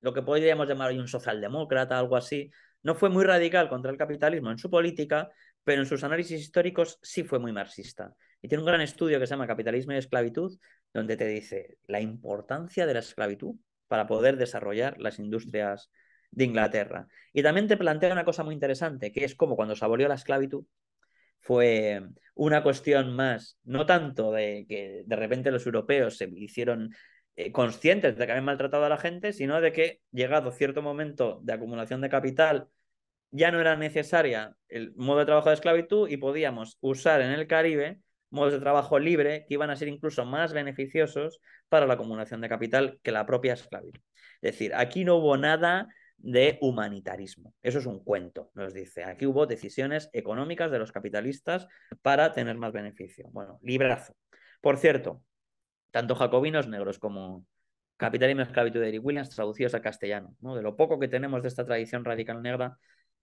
B: lo que podríamos llamar hoy un socialdemócrata, algo así. No fue muy radical contra el capitalismo en su política, pero en sus análisis históricos sí fue muy marxista. Y tiene un gran estudio que se llama Capitalismo y Esclavitud, donde te dice la importancia de la esclavitud para poder desarrollar las industrias de Inglaterra. Y también te plantea una cosa muy interesante, que es como cuando se abolió la esclavitud, fue una cuestión más, no tanto de que de repente los europeos se hicieron conscientes de que habían maltratado a la gente, sino de que llegado cierto momento de acumulación de capital, ya no era necesaria el modo de trabajo de esclavitud y podíamos usar en el Caribe modos de trabajo libre que iban a ser incluso más beneficiosos para la acumulación de capital que la propia esclavitud. Es decir, aquí no hubo nada de humanitarismo. Eso es un cuento, nos dice. Aquí hubo decisiones económicas de los capitalistas para tener más beneficio. Bueno, librazo. Por cierto, tanto jacobinos negros como Capitalismo y Esclavitud de Eric Williams traducidos al castellano, ¿no? De lo poco que tenemos de esta tradición radical negra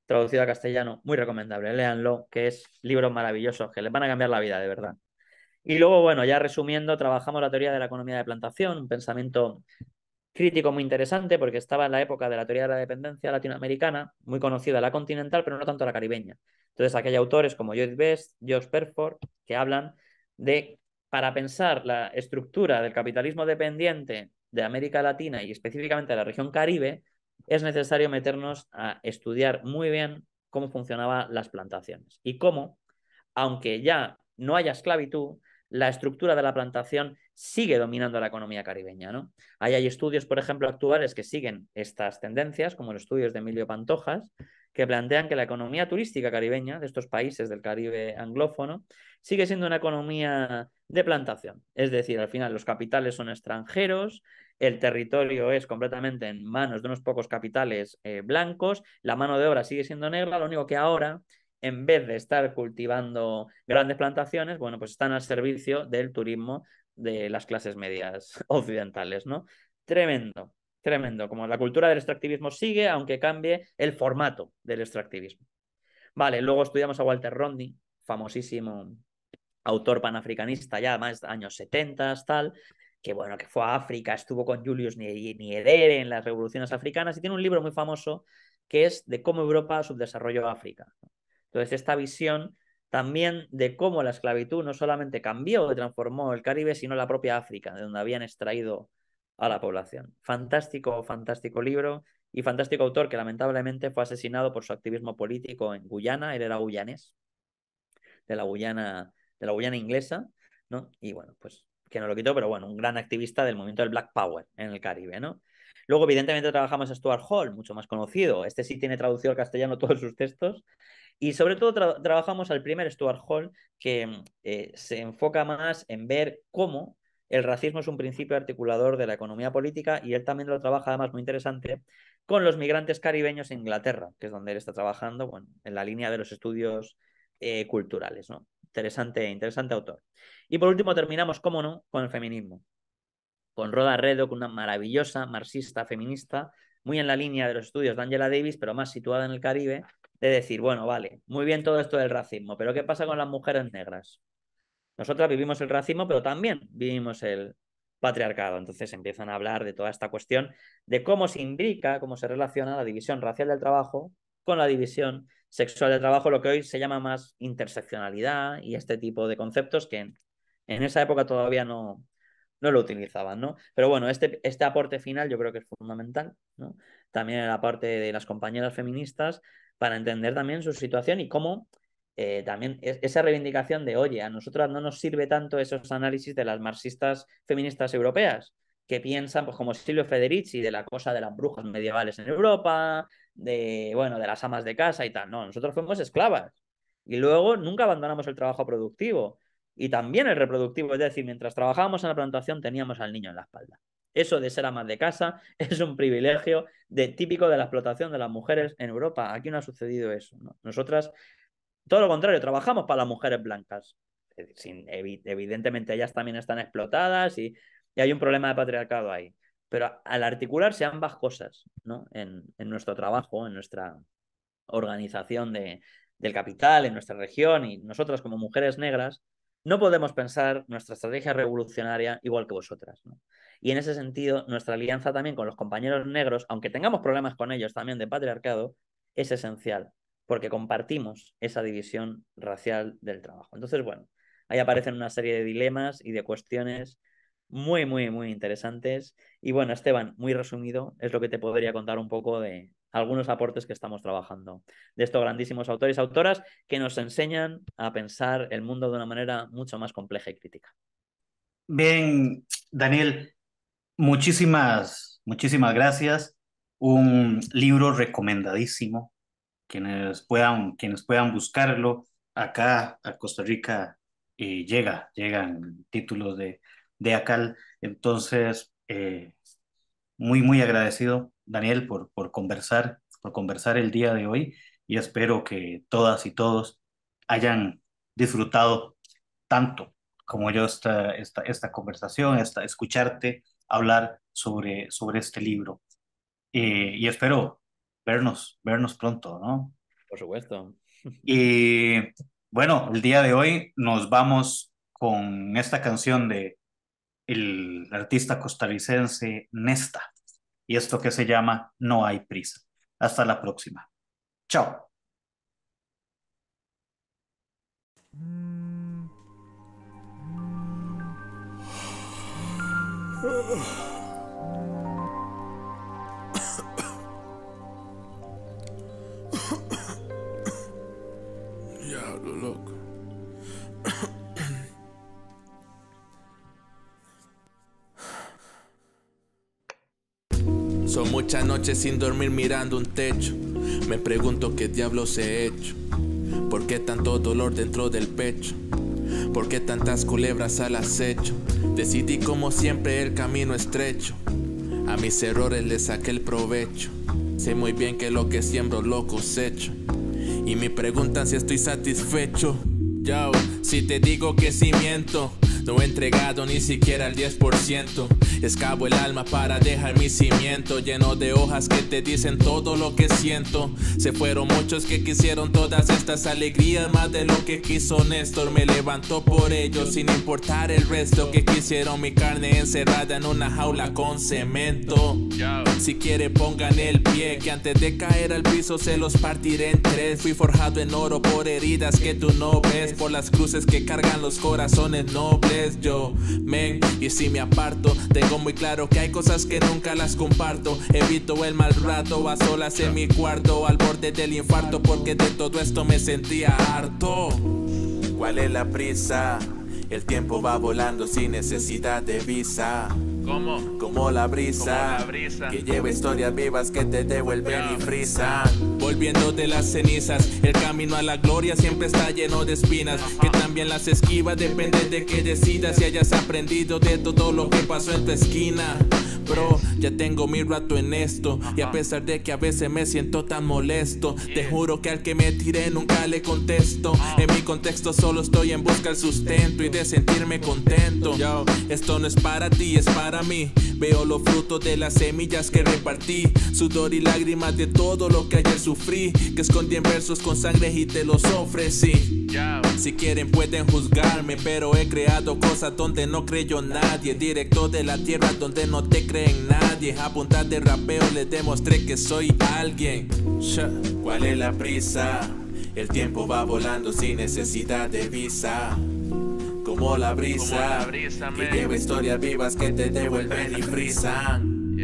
B: traducido a castellano, muy recomendable. Léanlo, que es libros maravillosos que les van a cambiar la vida, de verdad. Y luego, bueno, ya resumiendo, trabajamos la teoría de la economía de plantación, un pensamiento crítico muy interesante porque estaba en la época de la teoría de la dependencia latinoamericana, muy conocida la continental, pero no tanto la caribeña. Entonces, aquí hay autores como Judith Best, George Perford, que hablan de, para pensar la estructura del capitalismo dependiente de América Latina y específicamente de la región Caribe, es necesario meternos a estudiar muy bien cómo funcionaban las plantaciones y cómo, aunque ya no haya esclavitud, la estructura de la plantación sigue dominando la economía caribeña, ¿no? Ahí hay estudios, por ejemplo, actuales que siguen estas tendencias, como los estudios de Emilio Pantojas, que plantean que la economía turística caribeña de estos países del Caribe anglófono sigue siendo una economía de plantación. Es decir, al final los capitales son extranjeros, el territorio es completamente en manos de unos pocos capitales blancos, la mano de obra sigue siendo negra, lo único que ahora en vez de estar cultivando grandes plantaciones, bueno, pues están al servicio del turismo de las clases medias occidentales, ¿no? Tremendo, tremendo. Como la cultura del extractivismo sigue, aunque cambie el formato del extractivismo. Vale, luego estudiamos a Walter Rodney, famosísimo autor panafricanista ya más de años 70, tal, que bueno, que fue a África, estuvo con Julius Nyerere en las revoluciones africanas y tiene un libro muy famoso que es de cómo Europa subdesarrolló África. Entonces, esta visión también de cómo la esclavitud no solamente cambió y transformó el Caribe, sino la propia África, de donde habían extraído a la población. Fantástico, fantástico libro y fantástico autor que lamentablemente fue asesinado por su activismo político en Guyana. Él era guyanés, de la Guyana inglesa, ¿no? Y bueno, pues que no lo quitó, pero bueno, un gran activista del movimiento del Black Power en el Caribe, ¿no? Luego, evidentemente, trabajamos a Stuart Hall, mucho más conocido. Este sí tiene traducido al castellano todos sus textos. Y sobre todo trabajamos al primer Stuart Hall, que se enfoca más en ver cómo el racismo es un principio articulador de la economía política y él también lo trabaja, además, muy interesante, con los migrantes caribeños en Inglaterra, que es donde él está trabajando, bueno, en la línea de los estudios culturales, ¿no? Interesante, interesante autor. Y por último terminamos, cómo no, con el feminismo. Con Rhoda Reddock, una maravillosa marxista feminista, muy en la línea de los estudios de Angela Davis, pero más situada en el Caribe, de decir, bueno, vale, muy bien todo esto del racismo, pero ¿qué pasa con las mujeres negras? Nosotras vivimos el racismo, pero también vivimos el patriarcado. Entonces empiezan a hablar de toda esta cuestión de cómo se imbrica, cómo se relaciona la división racial del trabajo con la división sexual del trabajo, lo que hoy se llama más interseccionalidad y este tipo de conceptos que en esa época todavía no no lo utilizaban, ¿no? Pero bueno, este aporte final yo creo que es fundamental, ¿no? También en la parte de las compañeras feministas para entender también su situación y cómo también esa reivindicación de, oye, a nosotras no nos sirve tanto esos análisis de las marxistas feministas europeas, que piensan, pues como Silvio Federici, de la cosa de las brujas medievales en Europa, de las amas de casa y tal. No, nosotros fuimos esclavas. Y luego nunca abandonamos el trabajo productivo. Y también el reproductivo, es decir, mientras trabajábamos en la plantación teníamos al niño en la espalda. Eso de ser amas de casa es un privilegio típico de la explotación de las mujeres en Europa. Aquí no ha sucedido eso, ¿no? Nosotras, todo lo contrario, trabajamos para las mujeres blancas. Evidentemente ellas también están explotadas y hay un problema de patriarcado ahí. Pero al articularse ambas cosas, ¿no? en nuestro trabajo, en nuestra organización del capital, en nuestra región, y nosotras como mujeres negras, no podemos pensar nuestra estrategia revolucionaria igual que vosotras, ¿no? Y en ese sentido, nuestra alianza también con los compañeros negros, aunque tengamos problemas con ellos también de patriarcado, es esencial, porque compartimos esa división racial del trabajo. Entonces, bueno, ahí aparecen una serie de dilemas y de cuestiones muy, muy, muy interesantes. Y bueno, Esteban, muy resumido, es lo que te podría contar un poco de algunos aportes que estamos trabajando de estos grandísimos autores y autoras que nos enseñan a pensar el mundo de una manera mucho más compleja y crítica.
A: Bien, Daniel, muchísimas gracias. Un libro recomendadísimo. Quienes puedan buscarlo, acá a Costa Rica llegan títulos de ACAL. Entonces, muy agradecido, Daniel, por conversar el día de hoy, y espero que todas y todos hayan disfrutado tanto como yo esta conversación, escucharte hablar sobre este libro. Y espero vernos pronto, ¿no?
B: Por supuesto.
A: Y bueno, el día de hoy nos vamos con esta canción de el artista costarricense Nesta, y esto que se llama No hay prisa. Hasta la próxima. Chao.
G: Diablo, loco. Son muchas noches sin dormir mirando un techo. Me pregunto qué diablos he hecho. ¿Por qué tanto dolor dentro del pecho? ¿Por qué tantas culebras al acecho? Decidí como siempre el camino estrecho. A mis errores les saqué el provecho. Sé muy bien que lo que siembro lo cosecho. Y me preguntan si estoy satisfecho. Yo, si te digo que sí miento. No he entregado ni siquiera el 10%. Escavo el alma para dejar mi cimiento lleno de hojas que te dicen todo lo que siento. Se fueron muchos que quisieron todas estas alegrías, más de lo que quiso Néstor. Me levantó por ellos sin importar el resto, que quisieron mi carne encerrada en una jaula con cemento. Si quiere pongan el pie, que antes de caer al piso se los partiré en tres. Fui forjado en oro por heridas que tú no ves, por las cruces que cargan los corazones nobles. Yo, y si me aparto, tengo muy claro que hay cosas que nunca las comparto. Evito el mal rato a solas en mi cuarto, al borde del infarto, porque de todo esto me sentía harto. ¿Cuál es la prisa? El tiempo va volando sin necesidad de visa. ¿Cómo? Como la brisa, que lleva historias vivas que te devuelven y frisan. Volviendo de las cenizas, el camino a la gloria siempre está lleno de espinas, que también las esquivas, depende de que decidas y hayas aprendido de todo lo que pasó en tu esquina. Bro, ya tengo mi rato en esto, y a pesar de que a veces me siento tan molesto, te juro que al que me tiré nunca le contesto. En mi contexto solo estoy en busca del sustento y de sentirme contento. Yo, esto no es para ti, es para mí. Veo los frutos de las semillas que repartí, sudor y lágrimas de todo lo que ayer sufrí, que escondí en versos con sangre y te los ofrecí. Si quieren pueden juzgarme, pero he creado cosas donde no creyó nadie, directo de la tierra donde no te creen nadie. A punta de rapeo les demostré que soy alguien. ¿Cuál es la prisa? El tiempo va volando sin necesidad de visa. Como como la brisa que lleva historias vivas que te devuelven y frisan.